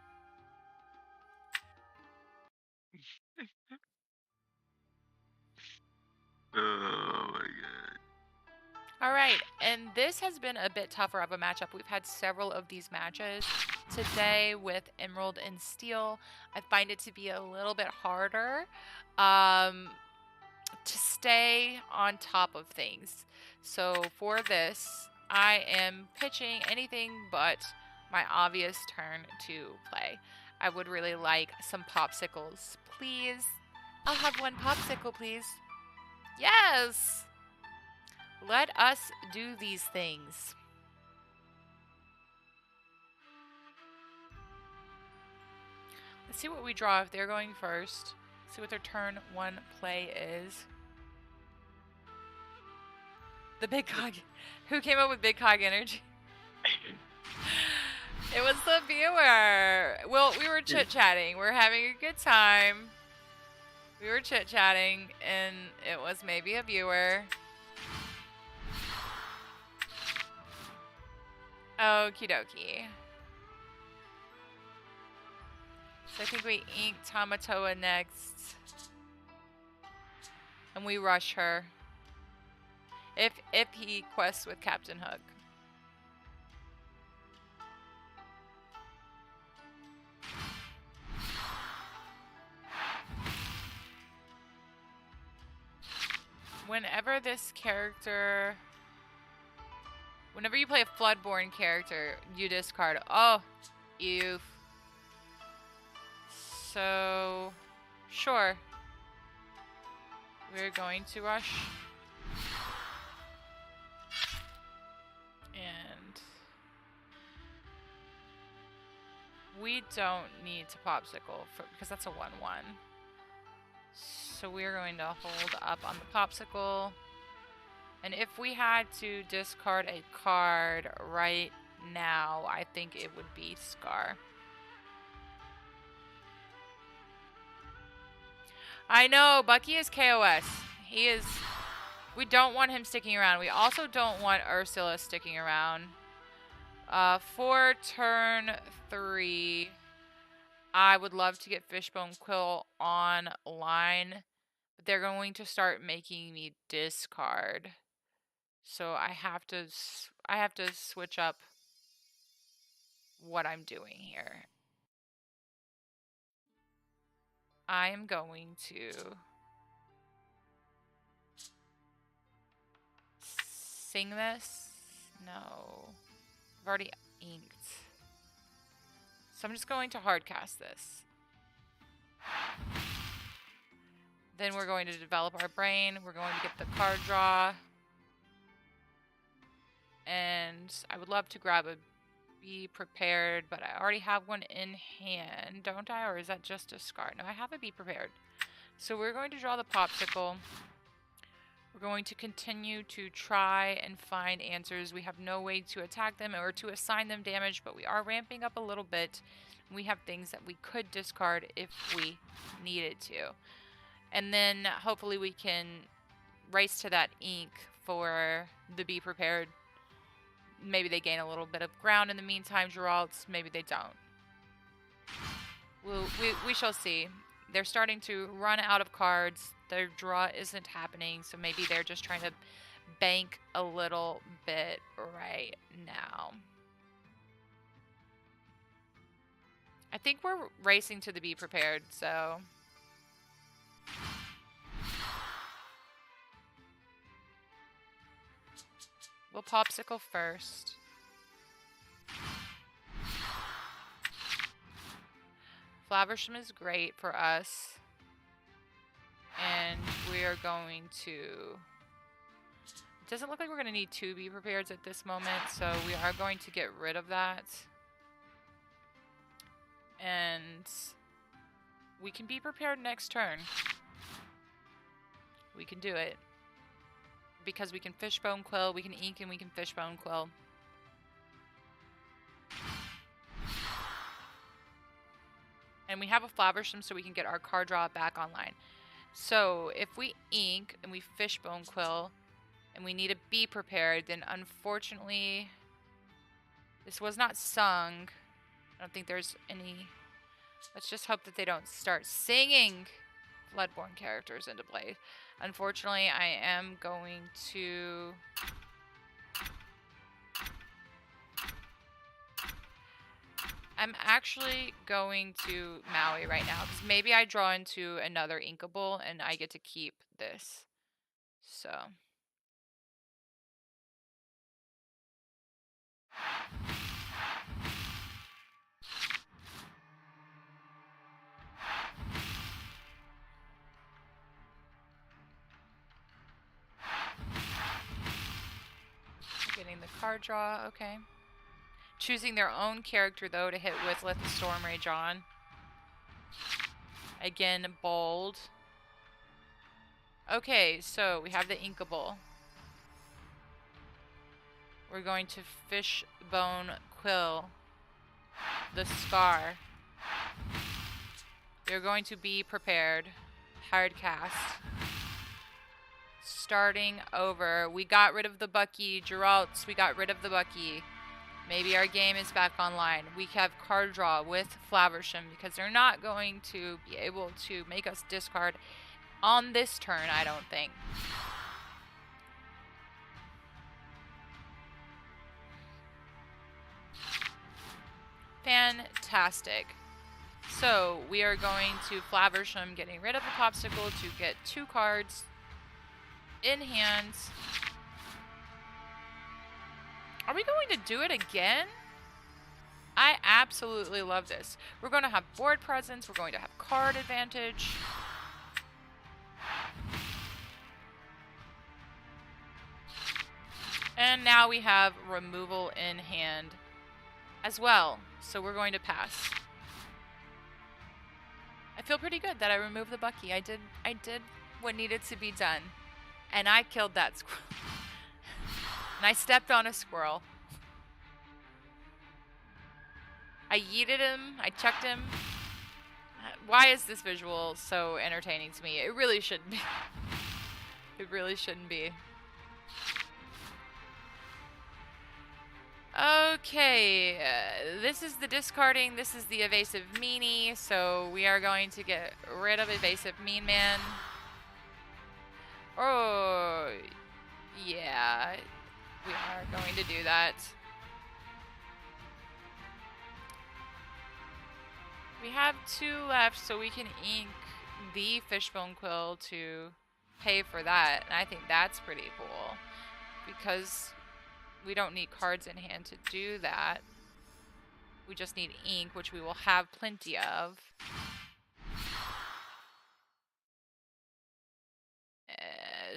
Oh my god. All right, and this has been a bit tougher of a matchup. We've had several of these matches today with Emerald and Steel. I find it to be a little bit harder to stay on top of things. So for this, I am pitching anything but my obvious turn to play. I would really like some popsicles, please. I'll have one popsicle, please. Yes! Let us do these things. Let's see what we draw if they're going first. See what their turn 1 play is. The Big Cog. Who came up with Big Cog energy? It was the viewer. Well, we were chit-chatting. We're having a good time. We were chit-chatting, and it was maybe a viewer. Okie dokie. So I think we ink Tamatoa next. And we rush her. If he quests with Captain Hook. Whenever this character... Whenever you play a Floodborn character, you discard... Oh, you... So... Sure. We're going to rush. And... We don't need to popsicle because that's a 1-1. So we're going to hold up on the popsicle. And if we had to discard a card right now, I think it would be Scar. I know, Bucky is KOS. He is... We don't want him sticking around. We also don't want Ursula sticking around. For turn 3, I would love to get Fishbone Quill online, but they're going to start making me discard. So I have to switch up what I'm doing here. I am going to sing this. No. I've already inked. So I'm just going to hardcast this. Then we're going to develop our brain. We're going to get the card draw. And I would love to grab a Be Prepared, but I already have one in hand, don't I? Or is that just a Scar? No, I have a Be Prepared. So we're going to draw the Popsicle. We're going to continue to try and find answers. We have no way to attack them or to assign them damage, but we are ramping up a little bit. We have things that we could discard if we needed to. And then hopefully we can race to that ink for the Be Prepared. Maybe they gain a little bit of ground in the meantime, Geralt's. Maybe they don't. We shall see. They're starting to run out of cards. Their draw isn't happening, so maybe they're just trying to bank a little bit right now. I think we're racing to the Be Prepared, so... We'll Popsicle first. Flaversham is great for us. And we are going to... It doesn't look like we're going to need 2 Be Prepareds at this moment, so we are going to get rid of that. And we can Be Prepared next turn. We can do it. Because we can Fishbone Quill, we can ink, and we can Fishbone Quill. And we have a Flaversham, so we can get our card draw back online. So if we ink and we Fishbone Quill and we need a Be Prepared, then unfortunately this was not sung. I don't think there's any... Let's just hope that they don't start singing Bloodborne characters into play. Unfortunately, I am going to... I'm actually going to Maui right now, because maybe I draw into another Inkable and I get to keep this. So... Getting the card draw, okay. Choosing their own character, though, to hit with Let the Storm Rage on. Again, bold. Okay, so we have the Inkable. We're going to Fishbone Quill the Scar. They're going to Be Prepared. Hard cast. Starting over. We got rid of the Bucky. Geralt's, we got rid of the Bucky. Maybe our game is back online. We have card draw with Flaversham because they're not going to be able to make us discard on this turn, I don't think. Fantastic. So we are going to Flaversham, getting rid of the Popsicle to get 2 cards in hand. Are we going to do it again? I absolutely love this. We're going to have board presence. We're going to have card advantage. And now we have removal in hand as well. So we're going to pass. I feel pretty good that I removed the Bucky. I did what needed to be done. And I killed that squirrel. And I stepped on a squirrel. I yeeted him. I chucked him. Why is this visual so entertaining to me? It really shouldn't be. It really shouldn't be. Okay, this is the discarding, this is the evasive meanie, so we are going to get rid of evasive mean man. Oh, yeah, we are going to do that. We have 2 left, so we can ink the fishbone quill to pay for that, and I think that's pretty cool, because we don't need cards in hand to do that. We just need ink, which we will have plenty of.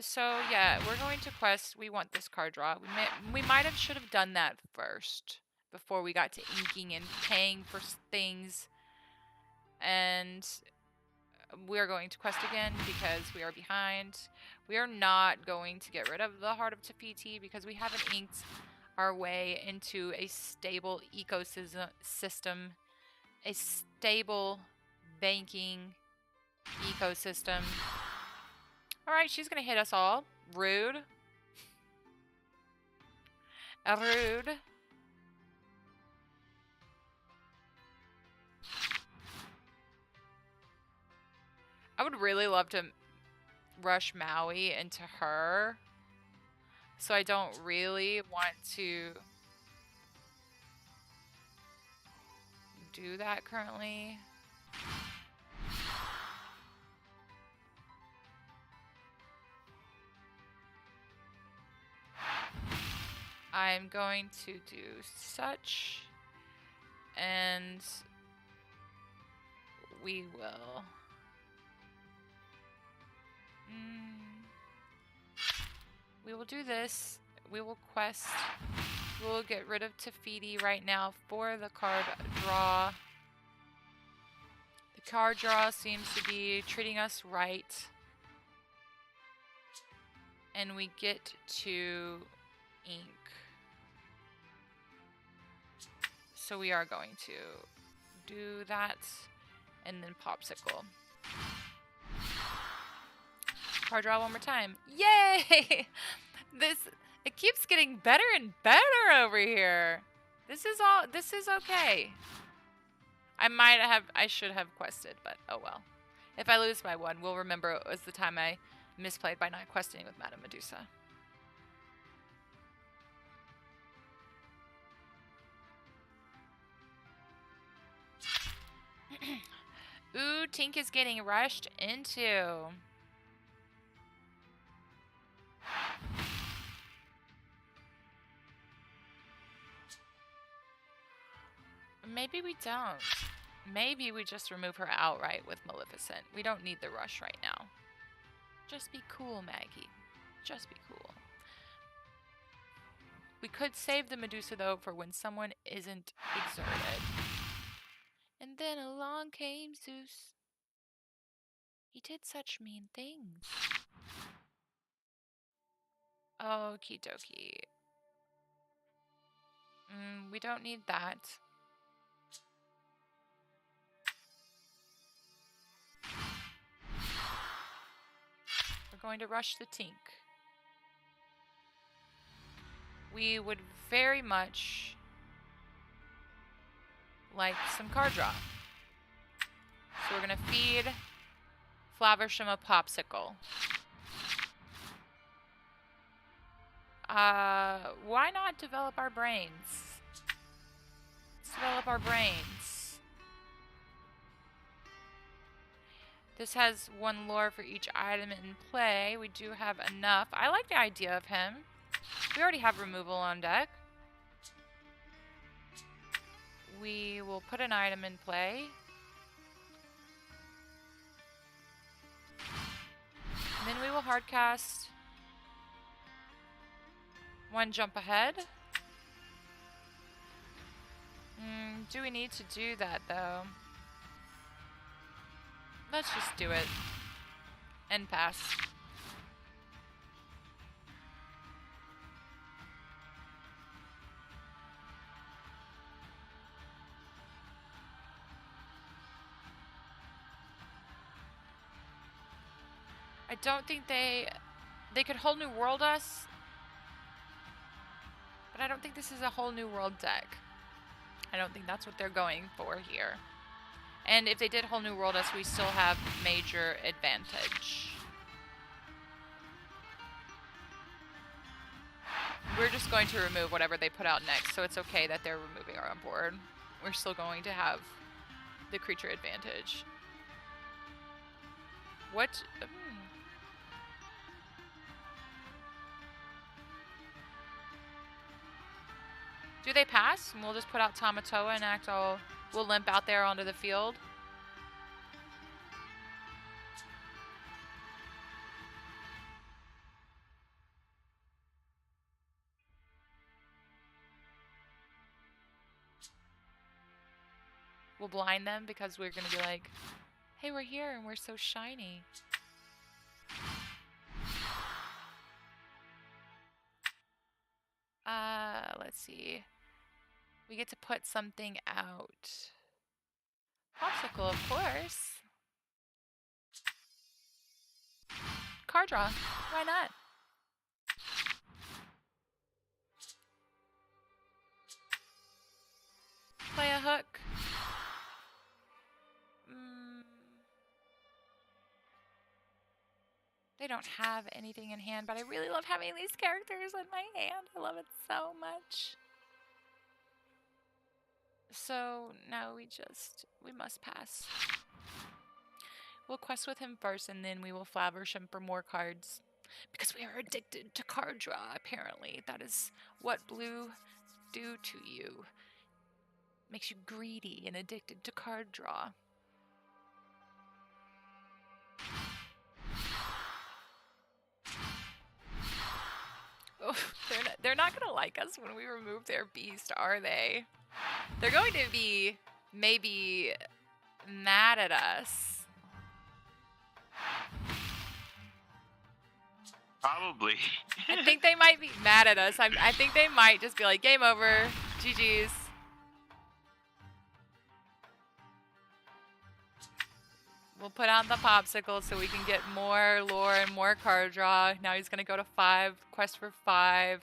So yeah, we're going to quest. We want this card draw. We might have should have done that first before we got to inking and paying for things. And we are going to quest again because we are behind. We are not going to get rid of the Heart of Tafiti because we haven't inked our way into a stable ecosystem, a stable banking ecosystem. All right, she's gonna hit us all. Rude. Rude. I would really love to rush Maui into her. So I don't really want to do that currently. I'm going to do such, and we will. We will do this. We will quest. We will get rid of Tafiti right now for the card draw. The card draw seems to be treating us right. And we get to ink. So we are going to do that and then popsicle. Card draw one more time. Yay! It keeps getting better and better over here. This is okay. I should have quested, but oh well. If I lose by 1, we'll remember it was the time I misplayed by not questing with Madame Medusa. Ooh, Tink is getting rushed into. Maybe we don't. Maybe we just remove her outright with Maleficent. We don't need the rush right now. Just be cool, Maggie. Just be cool. We could save the Medusa, though, for when someone isn't exerted. And then along came Zeus. He did such mean things. Okie dokie. We don't need that. We're going to rush the Tink. We would very much like some card draw. So we're going to feed Flaversham a popsicle. Why not develop our brains? Let's develop our brains. This has 1 lore for each item in play. We do have enough. I like the idea of him. We already have removal on deck. We will put an item in play. And then we will hardcast 1 jump ahead. Do we need to do that, though? Let's just do it. And pass. I don't think they could whole new world us, but I don't think this is a whole new world deck. I don't think that's what they're going for here. And if they did whole new world us, we still have major advantage. We're just going to remove whatever they put out next, so it's okay that they're removing our board. We're still going to have the creature advantage. What? Do they pass? And we'll just put out Tamatoa and act all... We'll limp out there onto the field. We'll blind them because we're going to be like, hey, we're here and we're so shiny. Let's see. We get to put something out. Popsicle, of course. Card draw. Why not? Play a hook. They don't have anything in hand, but I really love having these characters in my hand. I love it so much. So now we must pass. We'll quest with him first, and then we will flourish him for more cards. Because we are addicted to card draw, apparently. That is what blue do to you. Makes you greedy and addicted to card draw. Oh, they're not going to like us when we remove their beast, are they? They're going to be maybe mad at us. Probably. I think they might be mad at us. I think they might just be like, game over, GG's. We'll put on the popsicle so we can get more lore and more card draw. Now he's going to go to 5, quest for 5.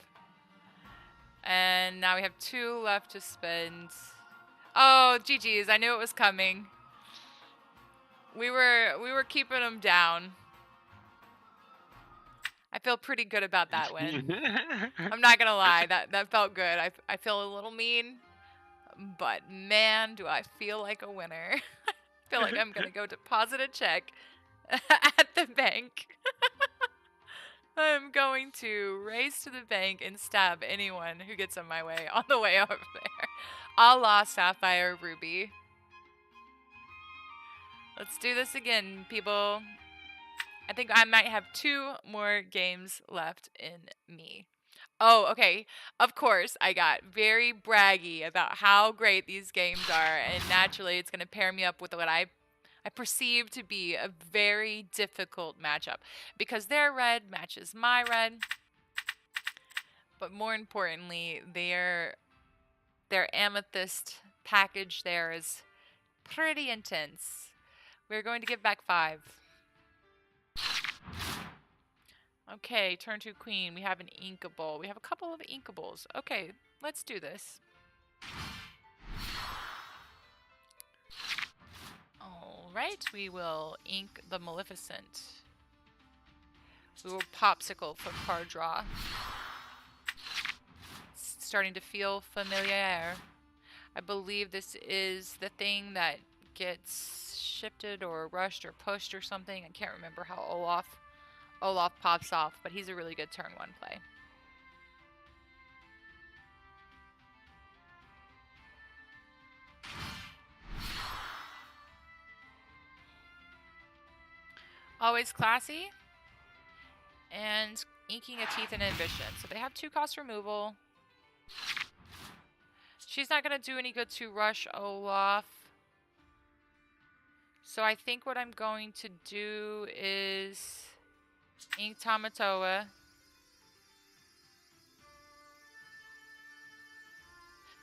And now we have 2 left to spend. Oh, GG's. I knew it was coming. We were keeping them down. I feel pretty good about that win. I'm not going to lie. That felt good. I feel a little mean. But man, do I feel like a winner. I feel like I'm going to go deposit a check at the bank. I'm going to race to the bank and stab anyone who gets in my way on the way over there. A la Sapphire+Ruby. Let's do this again, people. I think I might have 2 more games left in me. Oh, okay. Of course, I got very braggy about how great these games are, and naturally it's going to pair me up with what I perceive to be a very difficult matchup, because their red matches my red, but more importantly, their amethyst package there is pretty intense. We're going to give back 5. Okay, turn to queen. We have an inkable. We have a couple of inkables. Okay, let's do this. Alright, we will ink the Maleficent. We will popsicle for card draw. It's starting to feel familiar. I believe this is the thing that gets shifted or rushed or pushed or something. I can't remember how Olaf pops off, but he's a really good turn 1 play. Always classy. And inking a teeth and ambition. So they have 2 cost removal. She's not going to do any good to rush Olaf. So I think what I'm going to do is ink Tamatoa.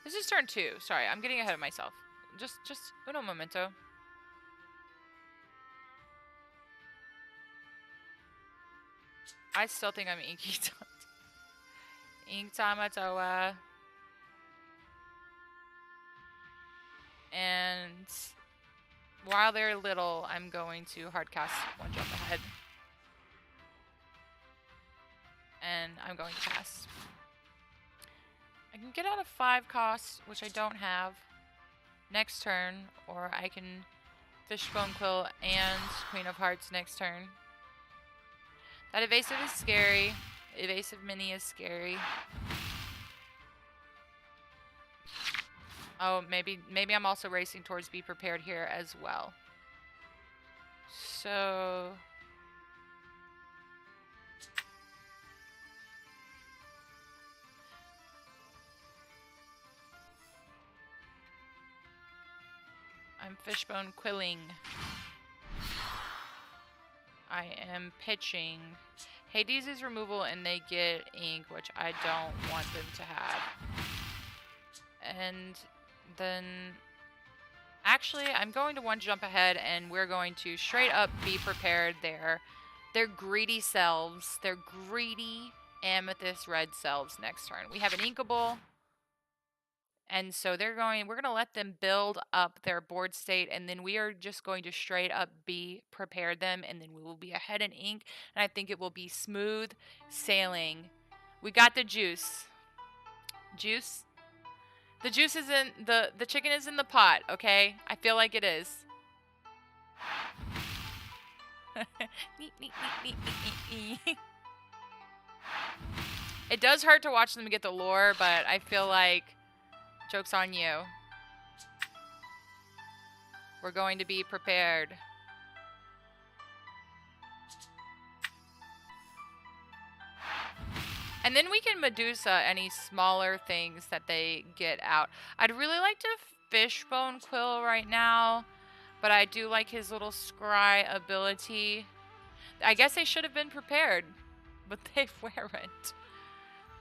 This is turn 2. Sorry, I'm getting ahead of myself. Just uno momento. I still think I'm Inky Ink Tamatoa. And while they're little, I'm going to hardcast one jump ahead. And I'm going to pass. I can get out of 5 costs, which I don't have, next turn, or I can Fishbone Quill and Queen of Hearts next turn. That evasive is scary. Evasive mini is scary. Oh, maybe I'm also racing towards Be Prepared here as well. So... I'm Fishbone Quilling. I am pitching. Hades is removal and they get ink, which I don't want them to have. And then... Actually, I'm going to one jump ahead and we're going to straight up Be Prepared there. They're greedy selves. They're greedy amethyst red selves next turn. We have an inkable. And so we're going to let them build up their board state, and then we are just going to straight up Be Prepared them, and then we will be ahead in ink, and I think it will be smooth sailing. We got the juice. Juice? The juice is in, the chicken is in the pot, okay? I feel like it is. It does hurt to watch them get the lore, but I feel like joke's on you. We're going to be prepared. And then we can Medusa any smaller things that they get out. I'd really like to Fishbone Quill right now, but I do like his little scry ability. I guess they should have been prepared, but they weren't.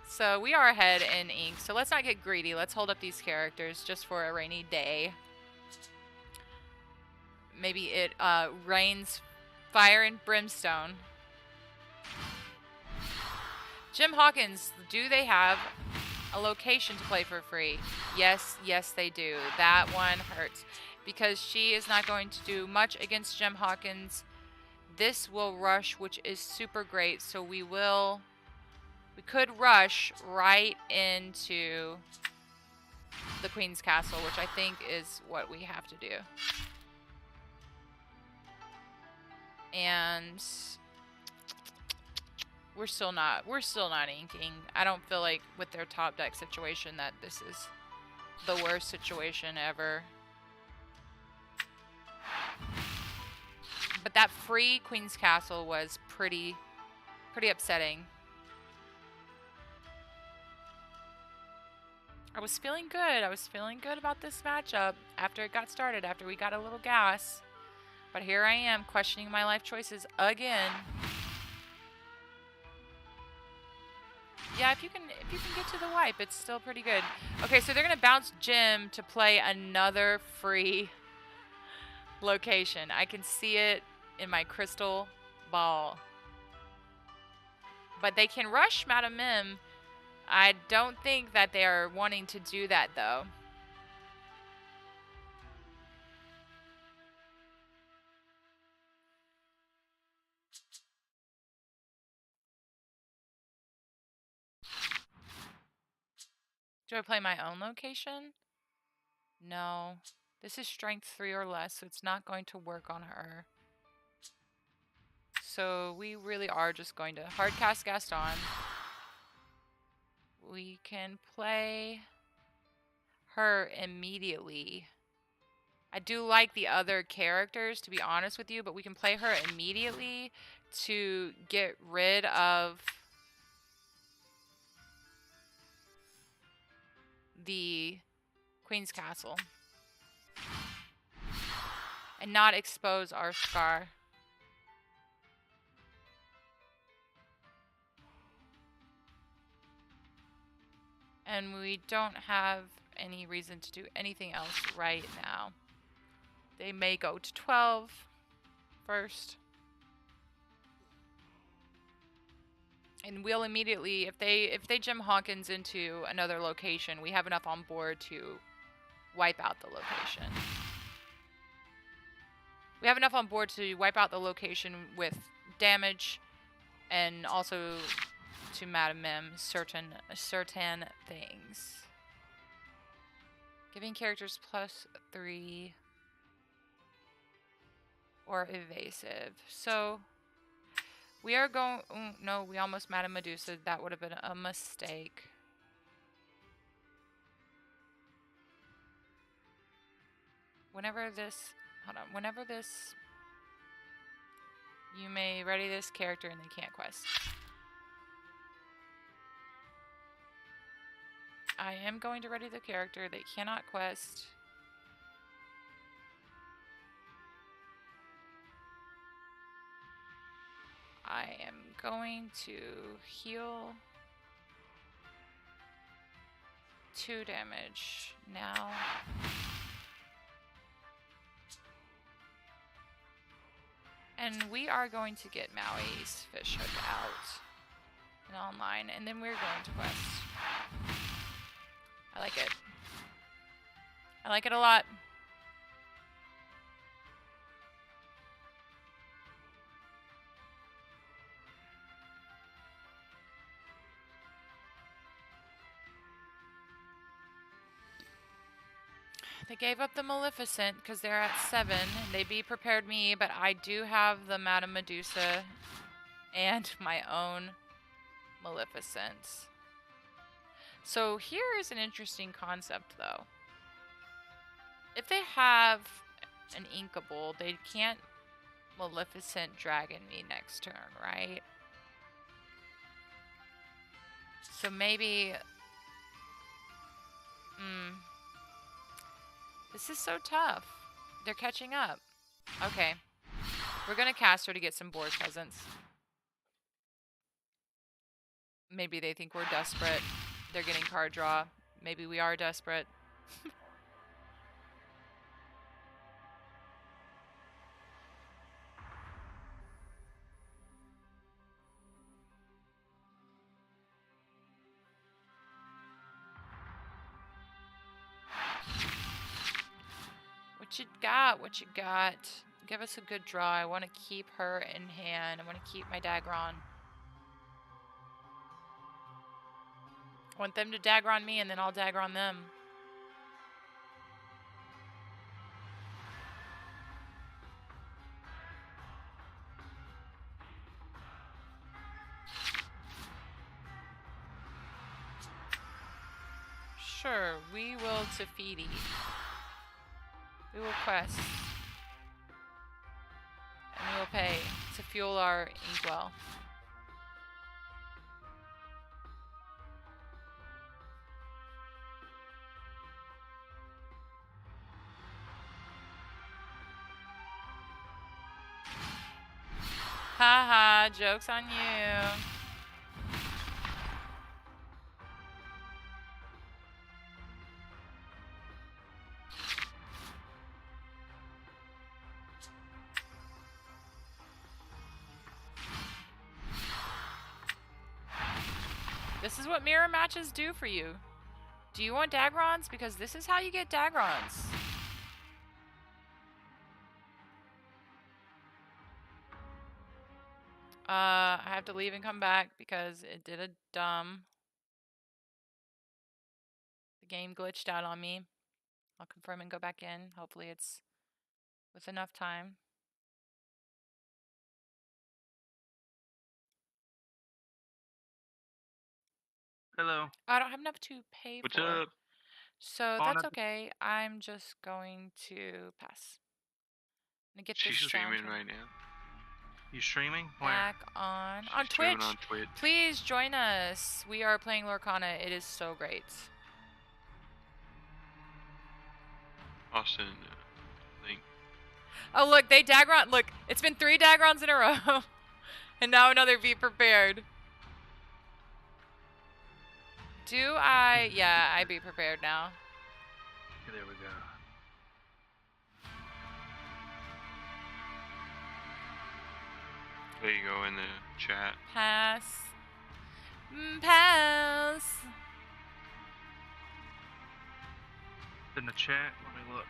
So we are ahead in ink. So let's not get greedy. Let's hold up these characters just for a rainy day. Maybe it rains fire and brimstone. Jim Hawkins, do they have a location to play for free? Yes, yes they do. That one hurts because she is not going to do much against Jim Hawkins. This will rush, which is super great. So we could rush right into the Queen's Castle, which I think is what we have to do. And we're still not inking. I don't feel like with their top deck situation that this is the worst situation ever. But that free Queen's Castle was pretty upsetting. I was feeling good. I was feeling good about this matchup after it got started, after we got a little gas. But here I am questioning my life choices again. Yeah, if you can get to the wipe, it's still pretty good. Okay, so they're gonna bounce Jim to play another free location. I can see it in my crystal ball. But they can rush Madam Mim. I don't think that they are wanting to do that, though. Do I play my own location? No. This is strength 3 or less, so it's not going to work on her. So we really are just going to hardcast Gaston. We can play her immediately. I do like the other characters, to be honest with you, but we can play her immediately to get rid of the Queen's Castle and not expose our Scar. And we don't have any reason to do anything else right now. They may go to 12 first. And we'll immediately, if they gem Hawkins into another location, we have enough on board to wipe out the location. We have enough on board to wipe out the location with damage, and also to Madam Mim certain things. Giving characters +3 or evasive. So we are going. Oh, no, we almost Madam Medusa. That would have been a mistake. Whenever this, hold on. Whenever this, you may ready this character and they can't quest. I am going to ready the character. They cannot quest. I am going to heal 2 damage now. And we are going to get Maui's fish hook out and online, and then we're going to quest. I like it. I like it a lot. They gave up the Maleficent because they're at 7. They be prepared me, but I do have the Madame Medusa and my own Maleficent. So here is an interesting concept, though. If they have an Inkable, they can't Maleficent Dragon me next turn, right? So maybe... This is so tough. They're catching up. Okay. We're going to cast her to get some board presence. Maybe they think we're desperate. They're getting card draw. Maybe we are desperate. What you got? What you got? Give us a good draw. I want to keep her in hand. I want to keep my Dagron. I want them to Dagron me, and then I'll Dagron them. Sure, we will Tafiti. We will quest. And we will pay to fuel our Inkwell. Haha, joke's on you. This is what mirror matches do for you. Do you want Dagrons? Because this is how you get Dagrons. I have to leave and come back because it did a dumb. The game glitched out on me. I'll confirm and go back in. Hopefully it's with enough time. Hello. I don't have enough to pay What's for. up? So Oh, that's no. okay. I'm just going to pass. I'm gonna get She's this sound streaming right now. You streaming? Where? back on She's Twitch. streaming on Twitch. Please join us. We are playing Lorcana. It is so great. Austin, link. Oh look, they Dagron. Look, it's been 3 Dagrons in a row, and now another Be Prepared. Do I? Yeah, I Be Prepared now. There we go. There you go in the chat. Pass. Pass. In the chat, let me look.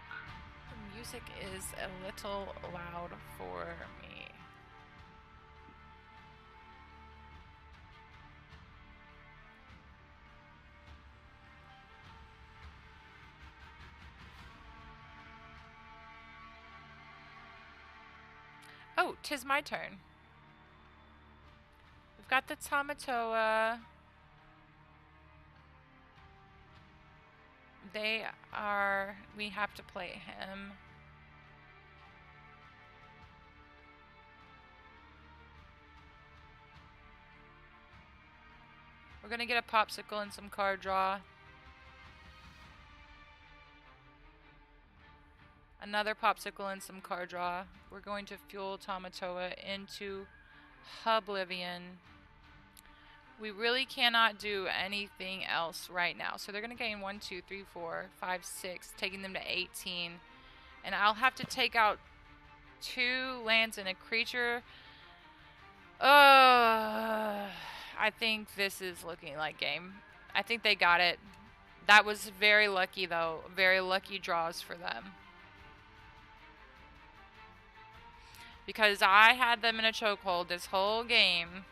The music is a little loud for me. Oh, 'tis my turn. We've got the Tamatoa. We have to play him. We're gonna get a popsicle and some card draw. Another popsicle and some card draw. We're going to fuel Tamatoa into Oblivion. We really cannot do anything else right now. So they're going to gain 1, 2, 3, 4, 5, 6, taking them to 18. And I'll have to take out 2 lands and a creature. I think this is looking like game. I think they got it. That was very lucky, though. Very lucky draws for them. Because I had them in a chokehold this whole game.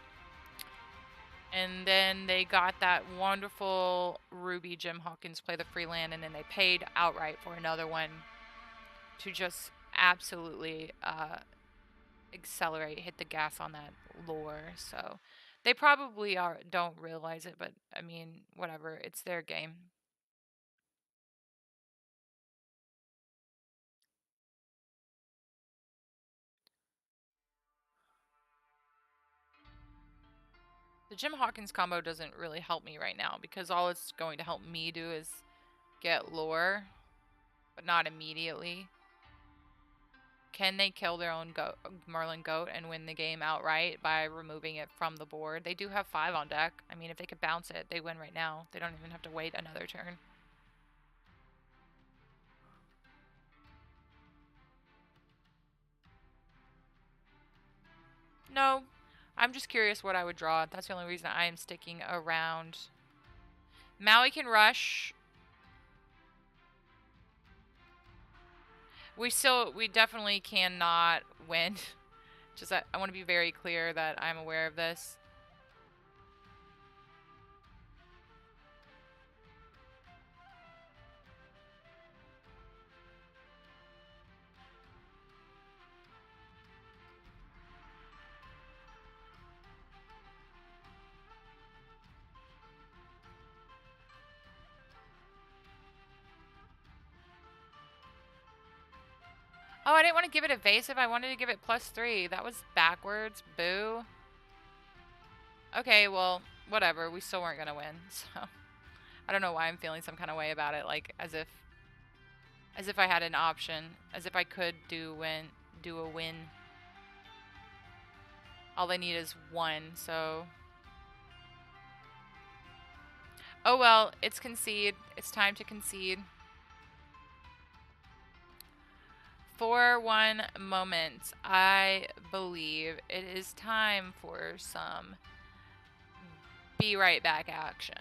And then they got that wonderful Ruby Jim Hawkins play the free land, and then they paid outright for another one to just absolutely accelerate, hit the gas on that lore. So they probably don't realize it, but I mean, whatever. It's their game. The Jim Hawkins combo doesn't really help me right now because all it's going to help me do is get lore, but not immediately. Can they kill their own Merlin goat and win the game outright by removing it from the board? They do have 5 on deck. I mean, if they could bounce it, they win right now. They don't even have to wait another turn. No, I'm just curious what I would draw. That's the only reason I am sticking around. Maui can rush. We definitely cannot win. Just I want to be very clear that I'm aware of this. Oh, I didn't want to give it evasive. I wanted to give it +3. That was backwards. Boo. Okay, well, whatever. We still weren't going to win. So I don't know why I'm feeling some kind of way about it. Like as if I had an option. As if I could do a win. All they need is 1, so. Oh well, it's concede. It's time to concede. For one moment, I believe it is time for some be right back action.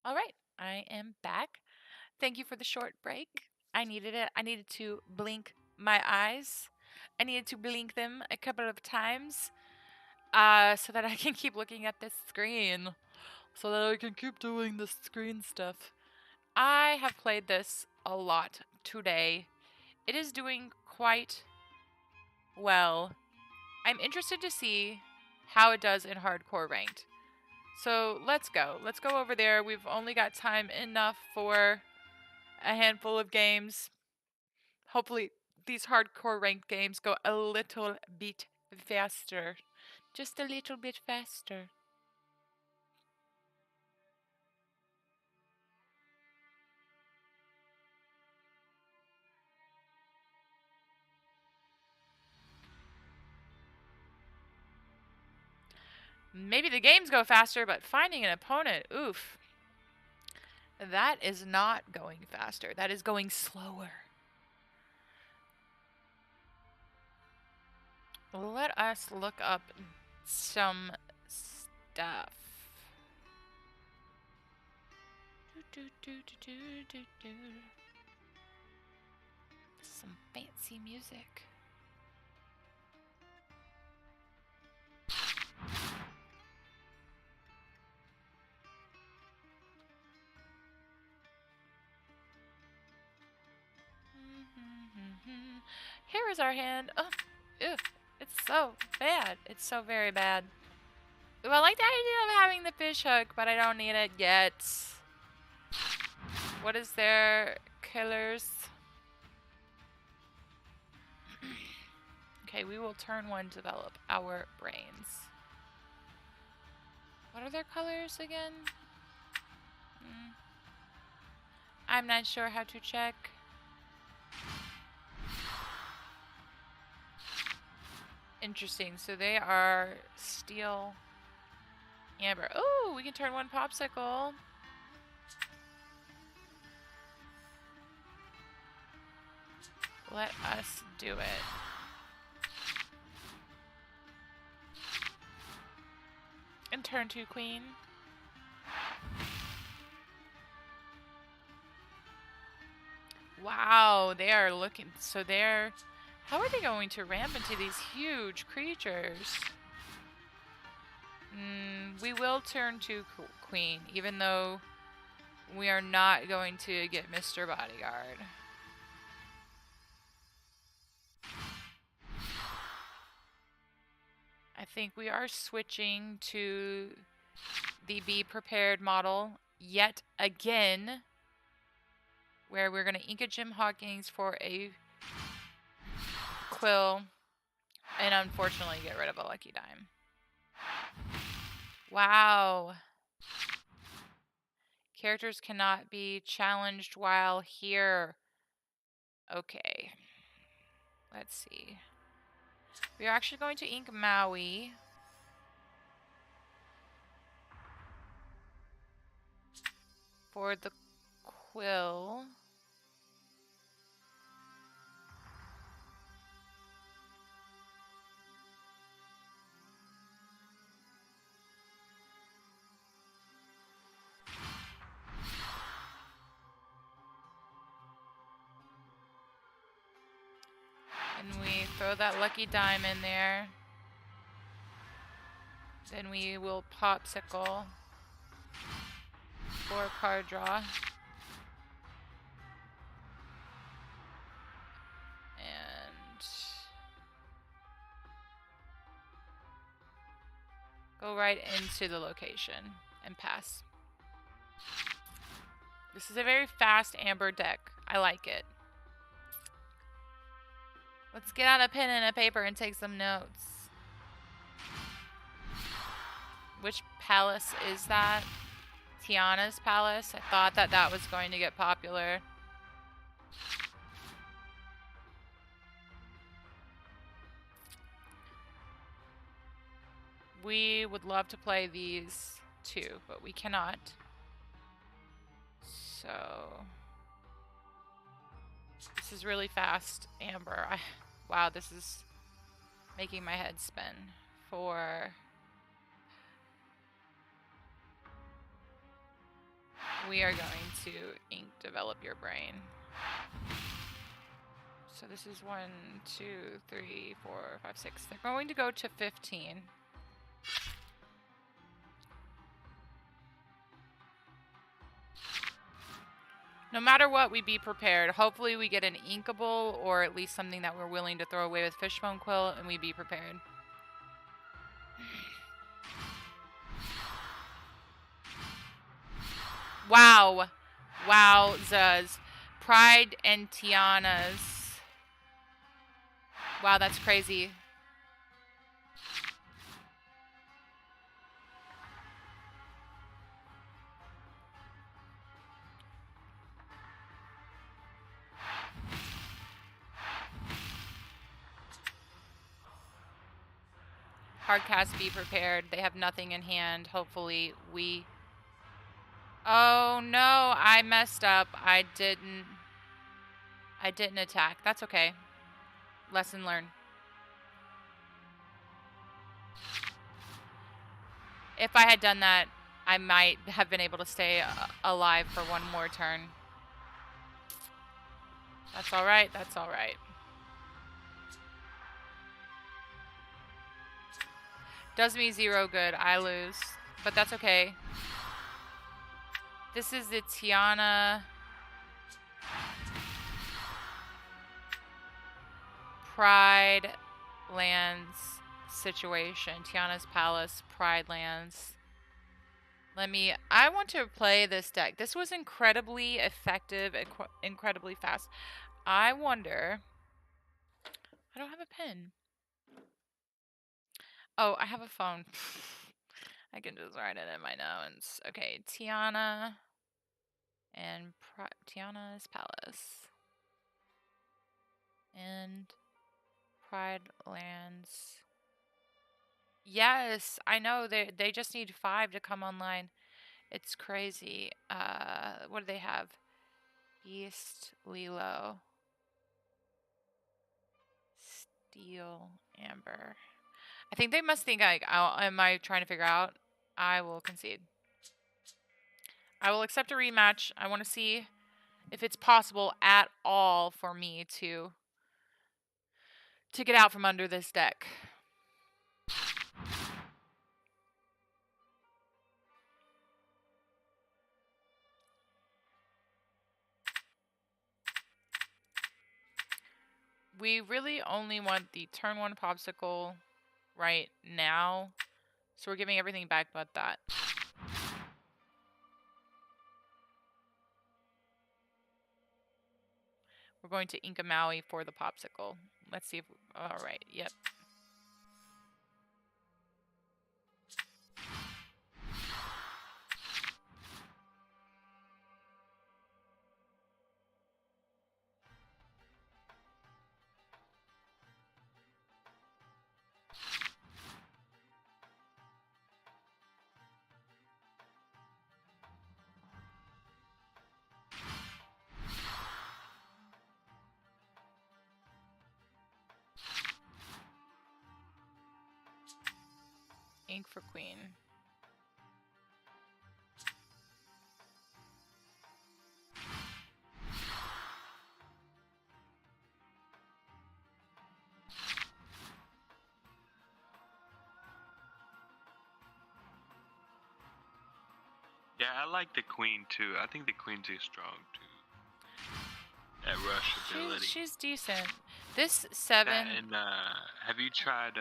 All right, I am back. Thank you for the short break. I needed it. I needed to blink my eyes. I needed to blink them a couple of times so that I can keep looking at this screen. So that I can keep doing the screen stuff. I have played this a lot today. It is doing quite well. I'm interested to see how it does in hardcore ranked. So let's go. Let's go over there. We've only got time enough for a handful of games. Hopefully these hardcore ranked games go a little bit faster. Just a little bit faster. Maybe the games go faster, but finding an opponent, oof. That is not going faster. That is going slower. Let us look up some stuff. Some fancy music. Here is our hand. Oh, ew, it's so bad. It's so very bad. Ooh, I like the idea of having the fish hook, but I don't need it yet. What is their killers? Okay, we will turn one, develop our brains. What are their colors again? I'm not sure how to check. Interesting. So they are steel, amber. Oh, we can turn one popsicle. Let us do it. And turn two queen. Wow, they are looking. So they're. How are they going to ramp into these huge creatures? We will turn to queen, even though we are not going to get Mr. Bodyguard. I think we are switching to the Be Prepared model yet again, where we're going to Inca Jim Hawkins for a quill and unfortunately get rid of a lucky dime. Wow. Characters cannot be challenged while here. Okay. Let's see. We are actually going to ink Maui. For the quill. And we throw that lucky dime in there. Then we will popsicle for a card draw. And go right into the location and pass. This is a very fast amber deck. I like it. Let's get out a pen and a paper and take some notes. Which palace is that? Tiana's palace? I thought that that was going to get popular. We would love to play these too, but we cannot. So this is really fast, amber. Wow, this is making my head spin. For We are going to ink develop your brain. So this is 1, 2, 3, 4, 5, 6. They're going to go to 15. No matter what, we be prepared. Hopefully we get an inkable or at least something that we're willing to throw away with Fishbone Quill, and we be prepared. Wow. Wow, Zuz. Pride and Tiana's. Wow, that's crazy. Hardcast, be prepared. They have nothing in hand. Hopefully we... Oh no, I messed up. I didn't attack. That's okay. Lesson learned. If I had done that, I might have been able to stay alive for one more turn. That's alright, that's alright. Does me 0 good. I lose. But that's okay. This is the Tiana... Pride lands situation. Tiana's Palace, Pride lands. I want to play this deck. This was incredibly effective, incredibly fast. I wonder... I don't have a pen. Oh, I have a phone. I can just write it in my notes. Okay, Tiana and Tiana's Palace. And Pride lands. Yes, I know. They just need 5 to come online. It's crazy. What do they have? Beast, Lilo, Steel, Amber. I think they must think like, am I trying to figure out? I will concede. I will accept a rematch. I want to see if it's possible at all for me to get out from under this deck. We really only want the turn 1 popsicle right now. So we're giving everything back but that. We're going to Inca Maui for the popsicle. Let's see if... Alright, yep. Ink for Queen. Yeah, I like the Queen too. I think the Queen too strong too. At rush ability. She's decent. This 7. That and have you tried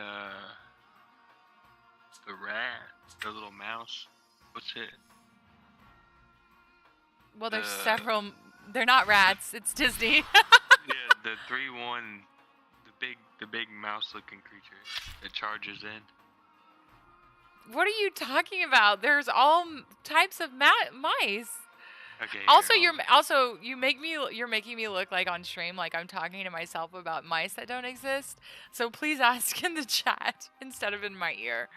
the rat, the little mouse? What's it? Well, there's several. They're not rats. It's Disney. Yeah, the 3/1, the big mouse-looking creature that charges in. What are you talking about? There's all types of mice. Okay. Also, you're making me look like on stream like I'm talking to myself about mice that don't exist. So please ask in the chat instead of in my ear.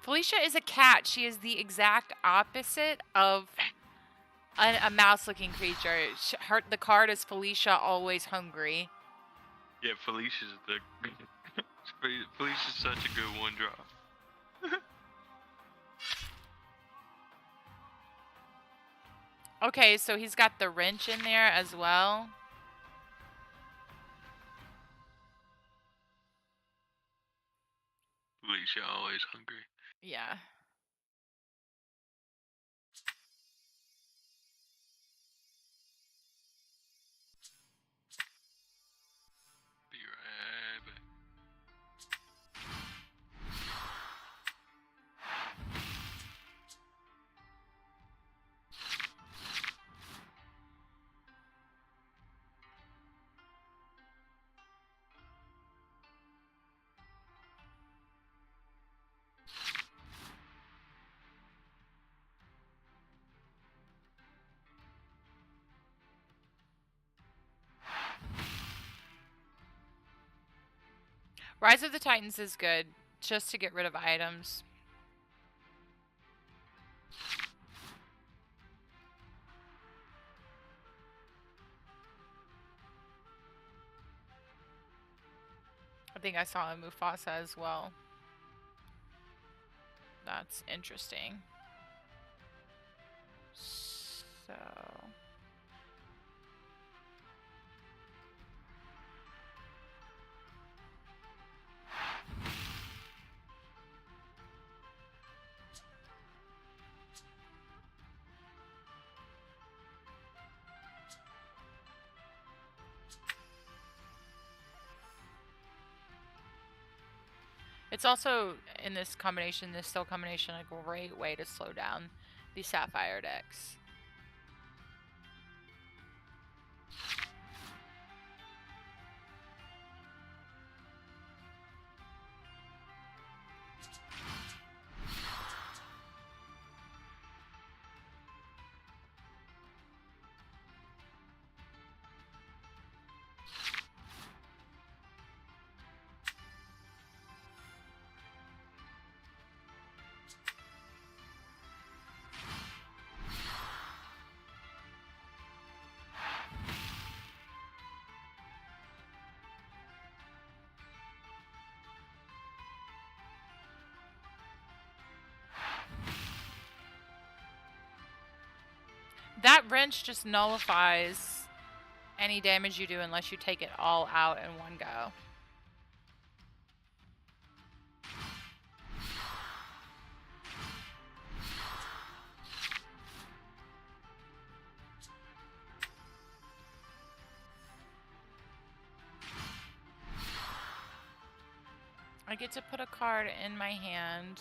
Felicia is a cat. She is the exact opposite of A mouse-looking creature. The card is Felicia, always hungry. Yeah, Felicia's the. Felicia's such a good one drop. Okay, so he's got the wrench in there as well. Felicia always hungry. Yeah. Be right back. Rise of the Titans is good, just to get rid of items. I think I saw a Mufasa as well. That's interesting. So... It's also, in this combination, this still combination, a great way to slow down the Sapphire decks. That wrench just nullifies any damage you do unless you take it all out in one go. I get to put a card in my hand.